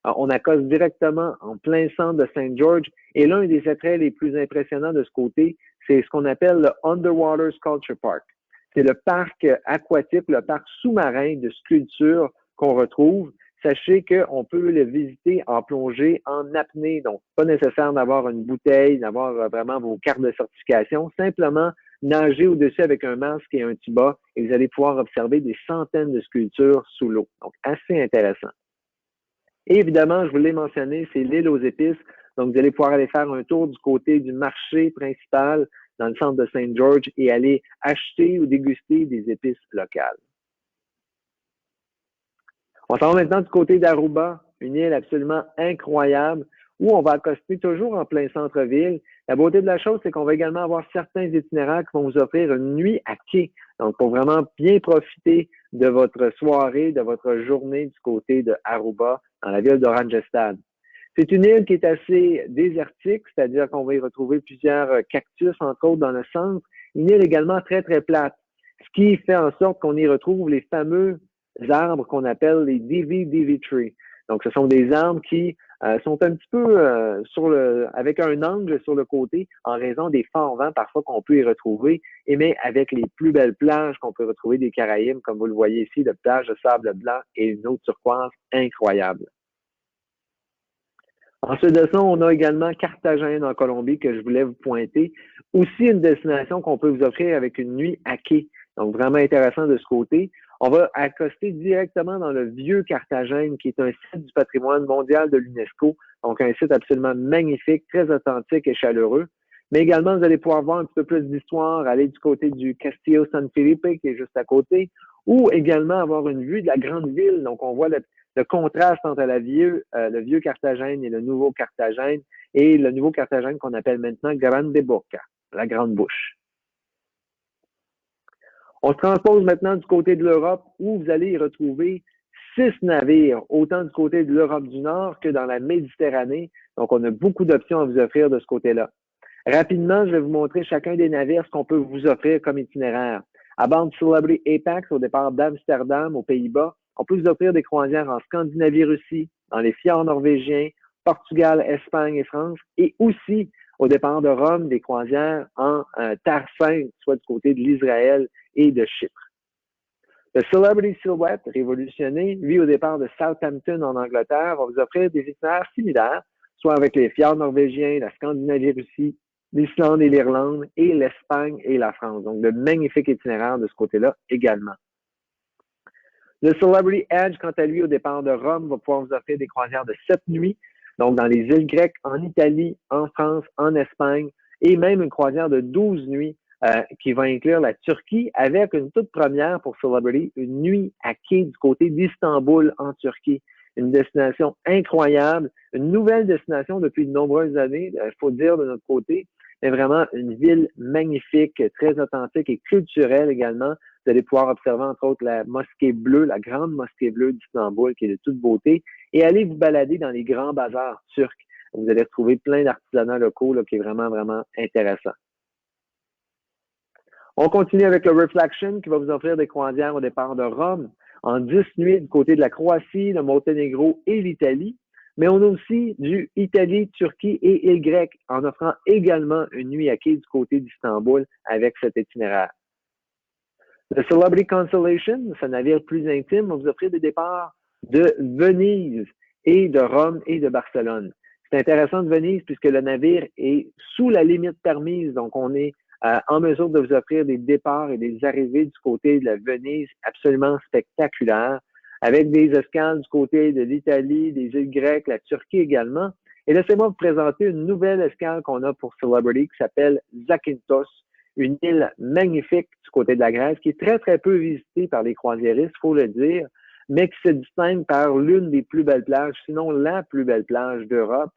Alors, on accoste directement en plein centre de Saint George, et l'un des attraits les plus impressionnants de ce côté, c'est ce qu'on appelle le Underwater Sculpture Park. C'est le parc aquatique, le parc sous-marin de sculptures qu'on retrouve. Sachez qu'on peut le visiter en plongée, en apnée. Donc, pas nécessaire d'avoir une bouteille, d'avoir vraiment vos cartes de certification. Simplement, nager au-dessus avec un masque et un tuba et vous allez pouvoir observer des centaines de sculptures sous l'eau. Donc, assez intéressant. Et évidemment, je vous l'ai mentionné, c'est l'île aux épices. Donc, vous allez pouvoir aller faire un tour du côté du marché principal dans le centre de Saint George et aller acheter ou déguster des épices locales. On s'en va maintenant du côté d'Aruba, une île absolument incroyable où on va accoster toujours en plein centre-ville. La beauté de la chose, c'est qu'on va également avoir certains itinéraires qui vont vous offrir une nuit à quai. Donc, pour vraiment bien profiter de votre soirée, de votre journée du côté de Aruba, dans la ville d'Oranjestad. C'est une île qui est assez désertique, c'est-à-dire qu'on va y retrouver plusieurs cactus, entre autres, dans le centre, Une île également très, très plate, ce qui fait en sorte qu'on y retrouve les fameux arbres qu'on appelle les Divi Tree. Donc, ce sont des arbres qui sont un petit peu avec un angle sur le côté en raison des forts vents parfois qu'on peut y retrouver, et mais avec les plus belles plages qu'on peut retrouver des Caraïbes, comme vous le voyez ici, de plages de sable blanc et une eau turquoise incroyable. Ensuite de ça, on a également Carthagène en Colombie que je voulais vous pointer. Aussi une destination qu'on peut vous offrir avec une nuit à quai. Donc, vraiment intéressant de ce côté. On va accoster directement dans le vieux Carthagène, qui est un site du patrimoine mondial de l'UNESCO. Donc, un site absolument magnifique, très authentique et chaleureux. Mais également, vous allez pouvoir voir un petit peu plus d'histoire, aller du côté du Castillo San Felipe, qui est juste à côté, ou également avoir une vue de la grande ville. Donc, on voit le contraste entre le vieux Carthagène et le nouveau Carthagène, et le nouveau Carthagène qu'on appelle maintenant Grande Boca, la grande bouche. On se transpose maintenant du côté de l'Europe où vous allez y retrouver 6 navires, autant du côté de l'Europe du Nord que dans la Méditerranée. Donc, on a beaucoup d'options à vous offrir de ce côté-là. Rapidement, je vais vous montrer chacun des navires, ce qu'on peut vous offrir comme itinéraire. À bord du Celebrity Apex, au départ d'Amsterdam, aux Pays-Bas, on peut vous offrir des croisières en Scandinavie-Russie, dans les fjords norvégiens, Portugal, Espagne et France, et aussi au départ de Rome, des croisières en Terre Sainte, soit du côté de l'Israël et de Chypre. Le Celebrity Silhouette, révolutionné, lui, au départ de Southampton en Angleterre, va vous offrir des itinéraires similaires, soit avec les fjords norvégiens, la Scandinavie-Russie, l'Islande et l'Irlande, et l'Espagne et la France. Donc, de magnifiques itinéraires de ce côté-là également. Le Celebrity Edge, quant à lui, au départ de Rome, va pouvoir vous offrir des croisières de 7 nuits, donc dans les îles grecques, en Italie, en France, en Espagne, et même une croisière de 12 nuits qui va inclure la Turquie, avec une toute première pour Celebrity, une nuit à quai du côté d'Istanbul en Turquie. Une destination incroyable, une nouvelle destination depuis de nombreuses années, il faut dire de notre côté, mais vraiment une ville magnifique, très authentique et culturelle également. Vous allez pouvoir observer entre autres la mosquée bleue, la grande mosquée bleue d'Istanbul qui est de toute beauté, et aller vous balader dans les grands bazars turcs. Vous allez retrouver plein d'artisanats locaux là, qui est vraiment, vraiment intéressant. On continue avec le Reflection qui va vous offrir des croisières au départ de Rome en 10 nuits du côté de la Croatie, le Monténégro et l'Italie. Mais on a aussi du Italie, Turquie et îles grecques en offrant également une nuit à quai du côté d'Istanbul avec cet itinéraire. Le Celebrity Constellation, c'est un navire plus intime, va vous offrir des départs de Venise et de Rome et de Barcelone. C'est intéressant de Venise puisque le navire est sous la limite permise, donc on est en mesure de vous offrir des départs et des arrivées du côté de la Venise absolument spectaculaires, avec des escales du côté de l'Italie, des îles grecques, la Turquie également. Et laissez-moi vous présenter une nouvelle escale qu'on a pour Celebrity qui s'appelle Zakynthos, une île magnifique du côté de la Grèce qui est très, très peu visitée par les croisiéristes, il faut le dire, mais qui se distingue par l'une des plus belles plages, sinon la plus belle plage d'Europe,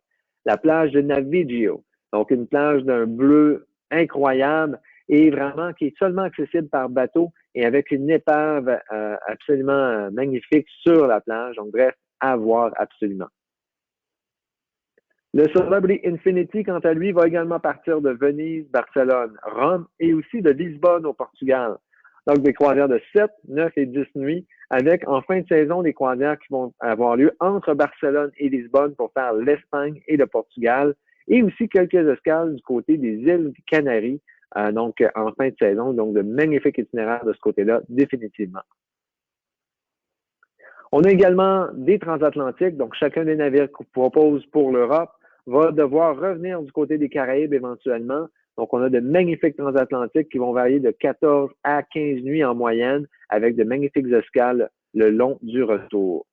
la plage de Navigio. Donc, une plage d'un bleu incroyable et vraiment qui est seulement accessible par bateau et avec une épave absolument magnifique sur la plage. Donc, bref, à voir absolument. Le Celebrity Infinity, quant à lui, va également partir de Venise, Barcelone, Rome et aussi de Lisbonne au Portugal. Donc, des croisières de 7, 9 et 10 nuits avec, en fin de saison, des croisières qui vont avoir lieu entre Barcelone et Lisbonne pour faire l'Espagne et le Portugal et aussi quelques escales du côté des îles Canaries, donc en fin de saison. Donc, de magnifiques itinéraires de ce côté-là, définitivement. On a également des transatlantiques, donc chacun des navires qu'on propose pour l'Europe va devoir revenir du côté des Caraïbes éventuellement. Donc, on a de magnifiques transatlantiques qui vont varier de 14 à 15 nuits en moyenne avec de magnifiques escales le long du retour.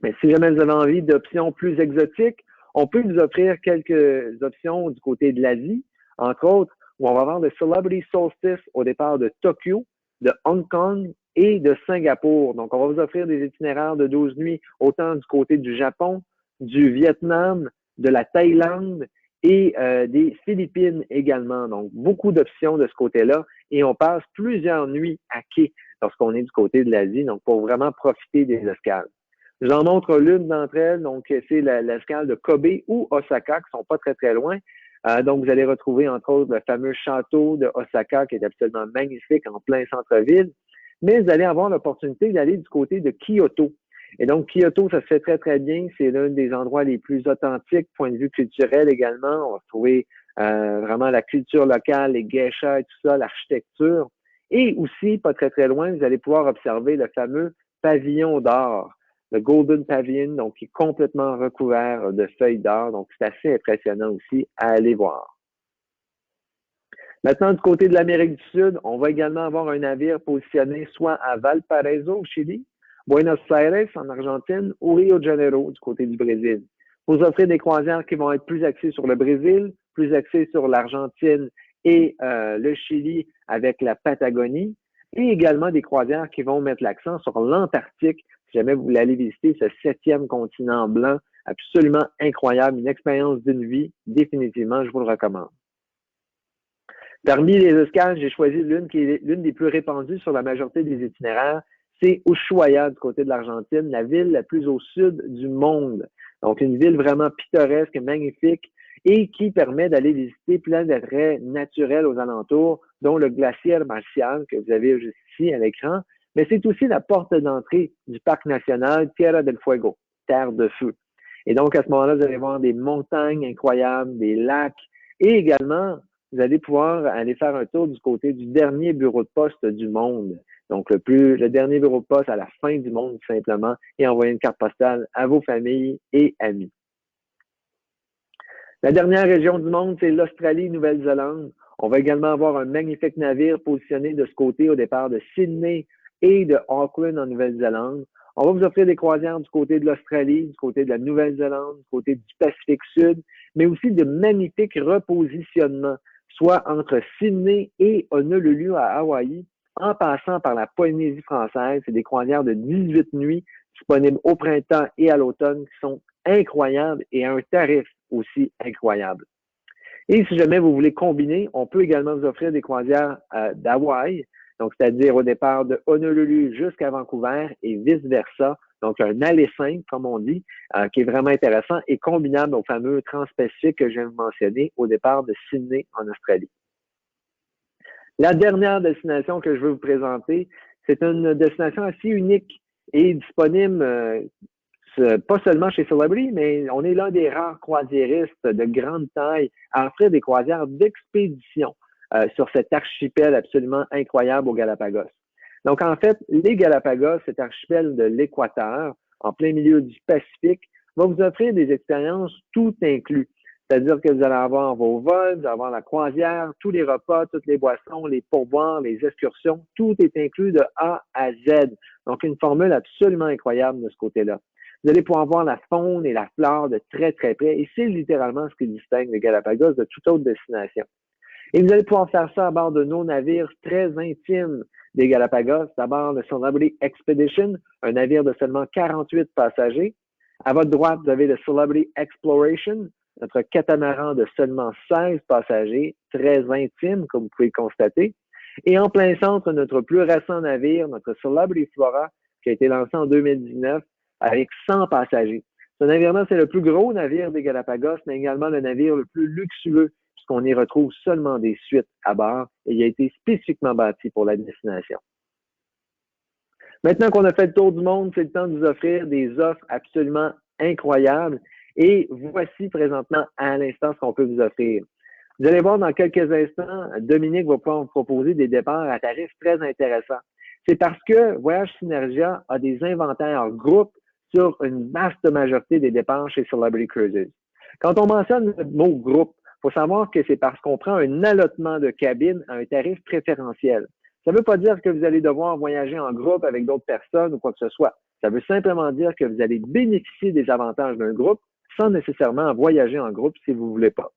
Mais si jamais vous avez envie d'options plus exotiques, on peut vous offrir quelques options du côté de l'Asie, entre autres, où on va avoir le Celebrity Solstice au départ de Tokyo, de Hong Kong et de Singapour. Donc, on va vous offrir des itinéraires de 12 nuits autant du côté du Japon, du Vietnam, de la Thaïlande et des Philippines également. Donc, beaucoup d'options de ce côté-là et on passe plusieurs nuits à quai lorsqu'on est du côté de l'Asie, donc pour vraiment profiter des escales. J'en montre l'une d'entre elles, donc c'est l'escale de Kobe ou Osaka, qui sont pas très, très loin. Donc, vous allez retrouver, entre autres, le fameux château de Osaka, qui est absolument magnifique en plein centre-ville. Mais vous allez avoir l'opportunité d'aller du côté de Kyoto. Et donc, Kyoto, ça se fait très, très bien. C'est l'un des endroits les plus authentiques, point de vue culturel également. On va retrouver vraiment la culture locale, les geishas et tout ça, l'architecture. Et aussi, pas très, très loin, vous allez pouvoir observer le fameux pavillon d'or, le Golden Pavilion, donc qui est complètement recouvert de feuilles d'or. Donc, c'est assez impressionnant aussi à aller voir. Maintenant, du côté de l'Amérique du Sud, on va également avoir un navire positionné soit à Valparaiso, au Chili, Buenos Aires, en Argentine, ou Rio de Janeiro, du côté du Brésil. Vous offrez des croisières qui vont être plus axées sur le Brésil, plus axées sur l'Argentine et le Chili avec la Patagonie, et également des croisières qui vont mettre l'accent sur l'Antarctique, si jamais vous voulez aller visiter ce 7e continent blanc, absolument incroyable, une expérience d'une vie, définitivement, je vous le recommande. Parmi les escales, j'ai choisi l'une qui est l'une des plus répandues sur la majorité des itinéraires, c'est Ushuaia, du côté de l'Argentine, la ville la plus au sud du monde. Donc, une ville vraiment pittoresque, magnifique, et qui permet d'aller visiter plein d'attraits naturels aux alentours, dont le glacier Marcial, que vous avez juste ici à l'écran, mais c'est aussi la porte d'entrée du parc national Tierra del Fuego, Terre de Feu. Et donc, à ce moment-là, vous allez voir des montagnes incroyables, des lacs, et également, vous allez pouvoir aller faire un tour du côté du dernier bureau de poste du monde. Donc, le dernier bureau de poste à la fin du monde, tout simplement, et envoyer une carte postale à vos familles et amis. La dernière région du monde, c'est l'Australie-Nouvelle-Zélande. On va également avoir un magnifique navire positionné de ce côté au départ de Sydney et de Auckland en Nouvelle-Zélande. On va vous offrir des croisières du côté de l'Australie, du côté de la Nouvelle-Zélande, du côté du Pacifique Sud, mais aussi de magnifiques repositionnements, soit entre Sydney et Honolulu à Hawaï, en passant par la Polynésie française. C'est des croisières de 18 nuits disponibles au printemps et à l'automne qui sont incroyables et à un tarif aussi incroyable. Et si jamais vous voulez combiner, on peut également vous offrir des croisières d'Hawaï, donc c'est-à-dire au départ de Honolulu jusqu'à Vancouver et vice-versa. Donc un aller simple, comme on dit, qui est vraiment intéressant et combinable au fameux transpacifique que je viens de mentionner au départ de Sydney en Australie. La dernière destination que je veux vous présenter, c'est une destination assez unique et disponible pas seulement chez Celebrity, mais on est l'un des rares croisiéristes de grande taille à offrir des croisières d'expédition sur cet archipel absolument incroyable aux Galapagos. Donc, en fait, les Galapagos, cet archipel de l'Équateur, en plein milieu du Pacifique, va vous offrir des expériences tout inclus. C'est-à-dire que vous allez avoir vos vols, vous allez avoir la croisière, tous les repas, toutes les boissons, les pourboires, les excursions, tout est inclus de A à Z. Donc, une formule absolument incroyable de ce côté-là. Vous allez pouvoir voir la faune et la flore de très, très près. Et c'est littéralement ce qui distingue les Galapagos de toute autre destination. Et vous allez pouvoir faire ça à bord de nos navires très intimes des Galapagos, à bord de Celebrity Expedition, un navire de seulement 48 passagers. À votre droite, vous avez le Celebrity Exploration, notre catamaran de seulement 16 passagers, très intime, comme vous pouvez le constater. Et en plein centre, notre plus récent navire, notre Celebrity Flora, qui a été lancé en 2019, avec 100 passagers. Ce navire-là, c'est le plus gros navire des Galapagos, mais également le navire le plus luxueux, puisqu'on y retrouve seulement des suites à bord et il a été spécifiquement bâti pour la destination. Maintenant qu'on a fait le tour du monde, c'est le temps de vous offrir des offres absolument incroyables. Et voici présentement à l'instant ce qu'on peut vous offrir. Vous allez voir dans quelques instants, Dominique va pouvoir vous proposer des départs à tarifs très intéressants. C'est parce que Voyage Synergia a des inventaires groupes sur une vaste majorité des départs chez Celebrity Cruises. Quand on mentionne le mot groupe, il faut savoir que c'est parce qu'on prend un allotement de cabine à un tarif préférentiel. Ça ne veut pas dire que vous allez devoir voyager en groupe avec d'autres personnes ou quoi que ce soit. Ça veut simplement dire que vous allez bénéficier des avantages d'un groupe sans nécessairement voyager en groupe si vous ne voulez pas.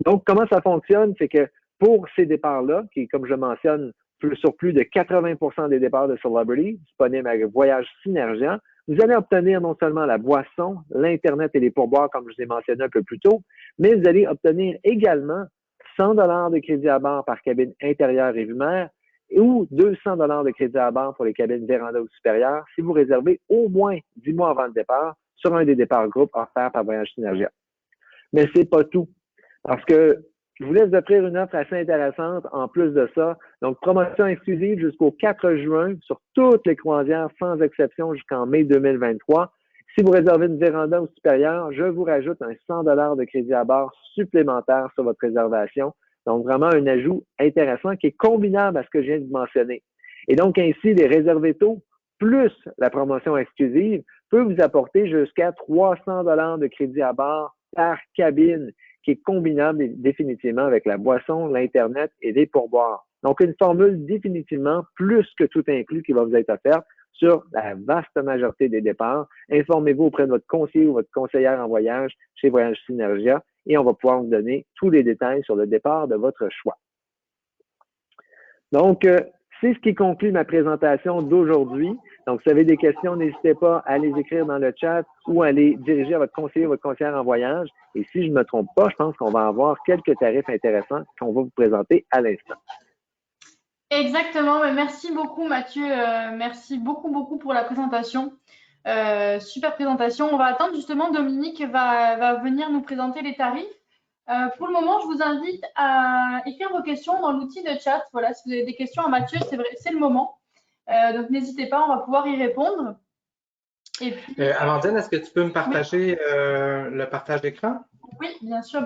Donc, comment ça fonctionne? C'est que pour ces départs-là, qui, comme je mentionne, sur plus de 80% des départs de Celebrity, disponibles avec Voyage Synergia, vous allez obtenir non seulement la boisson, l'Internet et les pourboires, comme je vous ai mentionné un peu plus tôt, mais vous allez obtenir également 100 $ de crédit à bord par cabine intérieure et vue-mer ou 200 $ de crédit à bord pour les cabines véranda ou supérieures si vous réservez au moins 10 mois avant le départ sur un des départs groupes offerts par Voyage Synergia. Mais c'est pas tout. Parce que je vous laisse offrir une offre assez intéressante en plus de ça. Donc, promotion exclusive jusqu'au 4 juin sur toutes les croisières, sans exception, jusqu'en mai 2023. Si vous réservez une véranda ou supérieure, je vous rajoute un 100 $ de crédit à bord supplémentaire sur votre réservation. Donc, vraiment un ajout intéressant qui est combinable à ce que je viens de mentionner. Et donc, ainsi, les réservés tôt plus la promotion exclusive peut vous apporter jusqu'à 300 $ de crédit à bord par cabine, qui est combinable définitivement avec la boisson, l'Internet et les pourboires. Donc, une formule définitivement plus que tout inclus qui va vous être offerte sur la vaste majorité des départs. Informez-vous auprès de votre conseiller ou votre conseillère en voyage chez Voyage Synergia et on va pouvoir vous donner tous les détails sur le départ de votre choix. Donc, c'est ce qui conclut ma présentation d'aujourd'hui. Donc, si vous avez des questions, n'hésitez pas à les écrire dans le chat ou à les diriger à votre conseiller ou votre conseillère en voyage. Et si je ne me trompe pas, je pense qu'on va avoir quelques tarifs intéressants qu'on va vous présenter à l'instant. Exactement. Merci beaucoup, Mathieu. Merci beaucoup pour la présentation. Super présentation. On va attendre justement, Dominique va venir nous présenter les tarifs. Pour le moment, je vous invite à écrire vos questions dans l'outil de chat. Voilà, si vous avez des questions à Mathieu, c'est le moment. Donc, n'hésitez pas, on va pouvoir y répondre. Et puis, Amandine, est-ce que tu peux me partager le partage d'écran? Oui, bien sûr.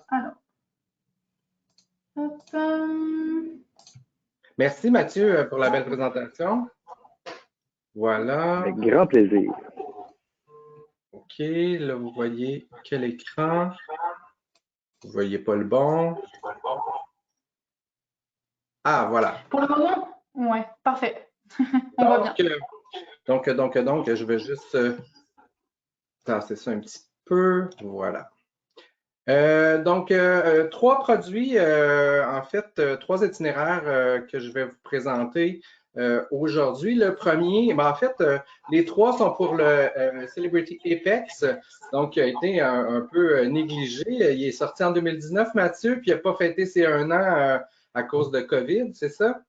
Alors, hop. Merci, Mathieu, pour la belle présentation. Voilà. Avec grand plaisir. OK, là, vous voyez quel écran? Vous voyez pas le bon? Ah, voilà. Pour le moment, ouais, parfait. On voit bien. Donc, je vais juste tasser ça un petit peu. Voilà. Trois produits, en fait, trois itinéraires que je vais vous présenter aujourd'hui. Le premier, en fait, les trois sont pour le Celebrity Apex, donc qui a été un peu négligé. Il est sorti en 2019, Mathieu, puis il n'a pas fêté ses 1 an à cause de COVID, c'est ça?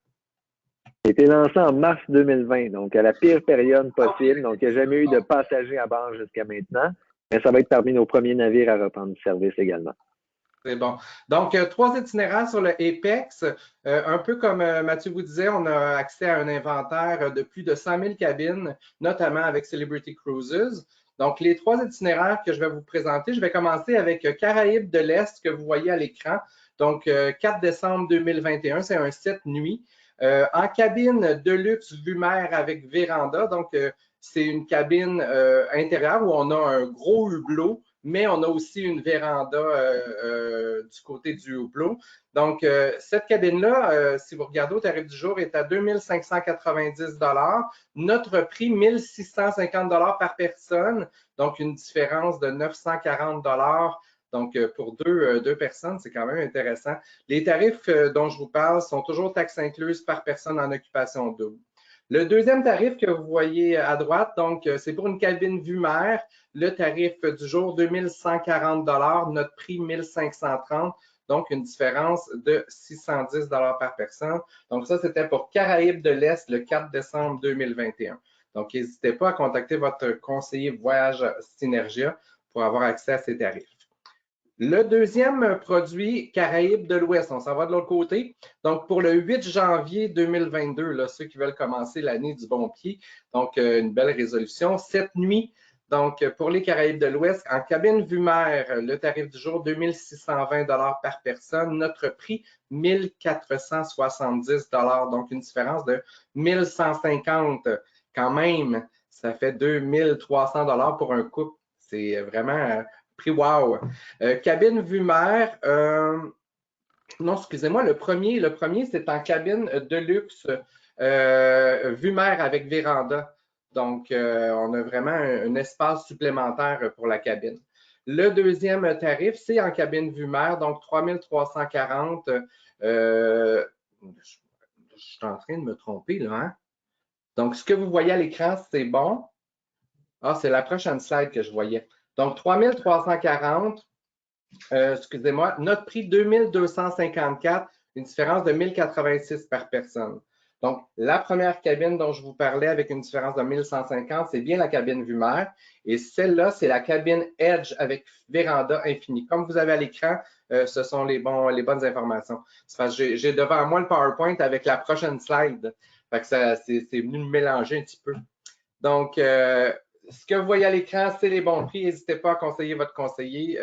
Il a été lancé en mars 2020, donc à la pire période possible. Donc, il n'y a jamais eu de passagers à bord jusqu'à maintenant. Mais ça va être parmi nos premiers navires à reprendre du service également. C'est bon. Donc, trois itinéraires sur le Apex. Un peu comme Mathieu vous disait, on a accès à un inventaire de plus de 100 000 cabines, notamment avec Celebrity Cruises. Donc, les trois itinéraires que je vais vous présenter, je vais commencer avec Caraïbes de l'Est que vous voyez à l'écran. Donc, 4 décembre 2021, c'est un 7 nuits. En cabine de luxe vue mer avec véranda. Donc, c'est une cabine intérieure où on a un gros hublot, mais on a aussi une véranda du côté du hublot. Donc, cette cabine-là, si vous regardez au tarif du jour, est à 2 590 $. Notre prix, 1 650 $ par personne, donc une différence de 940 $. Donc, pour deux personnes, c'est quand même intéressant. Les tarifs dont je vous parle sont toujours taxes incluses par personne en occupation double. Le deuxième tarif que vous voyez à droite, donc, c'est pour une cabine vue mer. Le tarif du jour, 2 140 $, notre prix, 1 530 $, donc une différence de 610 $ par personne. Donc, ça, c'était pour Caraïbes de l'Est le 4 décembre 2021. Donc, n'hésitez pas à contacter votre conseiller Voyage Synergia pour avoir accès à ces tarifs. Le deuxième produit, Caraïbes de l'Ouest, on s'en va de l'autre côté. Donc, pour le 8 janvier 2022, là, ceux qui veulent commencer l'année du bon pied, donc une belle résolution. 7 nuits, donc pour les Caraïbes de l'Ouest, en cabine vue mer, le tarif du jour, 2 620 $ par personne. Notre prix, 1 470 $, donc une différence de 1 150 $. Quand même, ça fait 2 300 $ pour un couple. C'est vraiment... prix wow. Cabine vue mer, non, excusez-moi, le premier c'est en cabine de luxe vue mer avec véranda. Donc, on a vraiment un espace supplémentaire pour la cabine. Le deuxième tarif, c'est en cabine vue mer, donc 3 340. Je suis en train de me tromper, là. Hein? Donc, ce que vous voyez à l'écran, c'est bon. Ah, c'est la prochaine slide que je voyais. Donc, 3 340, excusez-moi, notre prix 2 254, une différence de 1 086 par personne. Donc, la première cabine dont je vous parlais avec une différence de 1150, c'est bien la cabine vue mer. Et celle-là, c'est la cabine Edge avec véranda infinie. Comme vous avez à l'écran, ce sont les bonnes informations. J'ai devant moi le PowerPoint avec la prochaine slide. Fait que c'est venu me mélanger un petit peu. Donc, ce que vous voyez à l'écran, c'est les bons prix. N'hésitez pas à conseiller votre conseiller,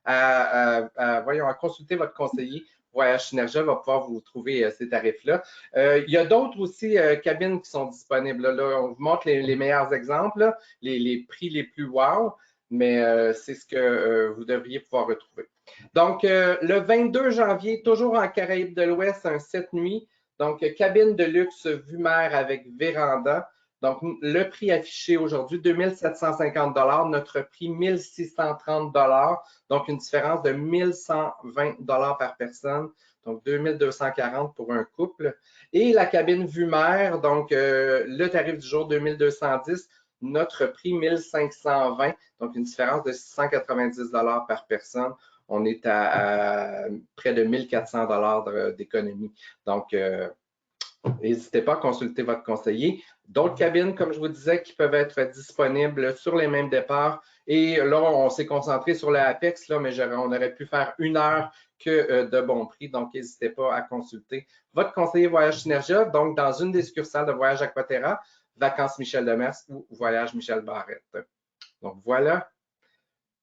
à consulter votre conseiller. Voyage Synergia va pouvoir vous trouver ces tarifs-là. Il y a d'autres aussi cabines qui sont disponibles. Là, on vous montre les meilleurs exemples, là, les prix les plus wow, mais c'est ce que vous devriez pouvoir retrouver. Donc, le 22 janvier, toujours en Caraïbes de l'Ouest, un 7 nuits. Donc, cabine de luxe vue mer avec véranda. Donc, le prix affiché aujourd'hui, 2 750 $, notre prix, 1 630 $, donc une différence de 1 120 $ par personne, donc 2 240 pour un couple. Et la cabine vue mer, donc le tarif du jour, 2 210 $, notre prix, 1 520 $, donc une différence de 690 $ par personne. On est à près de 1 400 $ d'économie. Donc, n'hésitez pas à consulter votre conseiller. D'autres cabines, comme je vous disais, qui peuvent être disponibles sur les mêmes départs. Et là, on s'est concentré sur la Apex, là, mais on aurait pu faire 1 heure que de bon prix. Donc, n'hésitez pas à consulter votre conseiller Voyage Synergia, donc dans une des succursales de Voyage Aquaterra, Vacances Michel Demers ou Voyage Michel Barrette. Donc, voilà.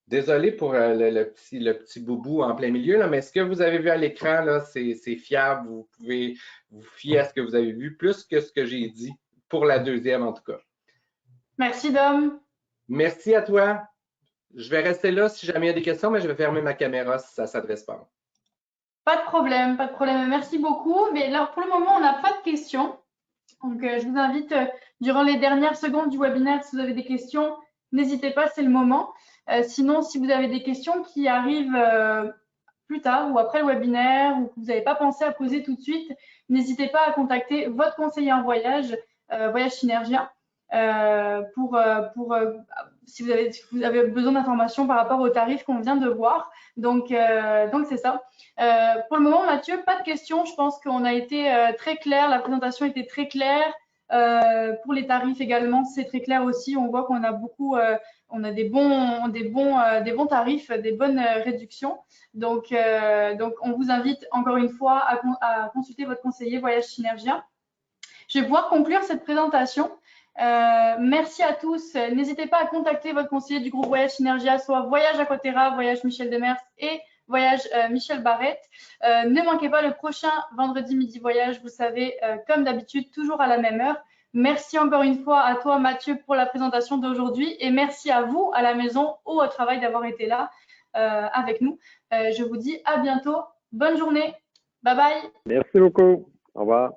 Désolé pour le petit boubou en plein milieu, là, mais ce que vous avez vu à l'écran, c'est fiable. Vous pouvez vous fier à ce que vous avez vu, plus que ce que j'ai dit pour la deuxième, en tout cas. Merci, Dom. Merci à toi. Je vais rester là si jamais il y a des questions, mais je vais fermer ma caméra si ça ne s'adresse pas. Pas de problème, pas de problème. Merci beaucoup. Mais là, pour le moment, on n'a pas de questions. Donc, je vous invite, durant les dernières secondes du webinaire, si vous avez des questions, n'hésitez pas, c'est le moment. Sinon, si vous avez des questions qui arrivent plus tard ou après le webinaire ou que vous n'avez pas pensé à poser tout de suite, n'hésitez pas à contacter votre conseiller en voyage, Voyage Synergia, si vous avez besoin d'informations par rapport aux tarifs qu'on vient de voir. Donc c'est ça. Pour le moment, Mathieu, pas de questions. Je pense qu'on a été très clair. La présentation était très claire. Pour les tarifs également, c'est très clair aussi. On voit qu'on a beaucoup, on a des bons tarifs, des bonnes réductions. Donc, on vous invite encore une fois à consulter votre conseiller Voyage Synergia. Je vais pouvoir conclure cette présentation. Merci à tous. N'hésitez pas à contacter votre conseiller du groupe Voyage Synergia, soit Voyage Aquaterra, Voyage Michel Demers et Voyage Michel Barrette. Ne manquez pas le prochain vendredi midi voyage, vous savez, comme d'habitude, toujours à la même heure. Merci encore une fois à toi, Mathieu, pour la présentation d'aujourd'hui et merci à vous, à la maison ou au travail, d'avoir été là avec nous. Je vous dis à bientôt. Bonne journée. Bye bye. Merci beaucoup. Au revoir.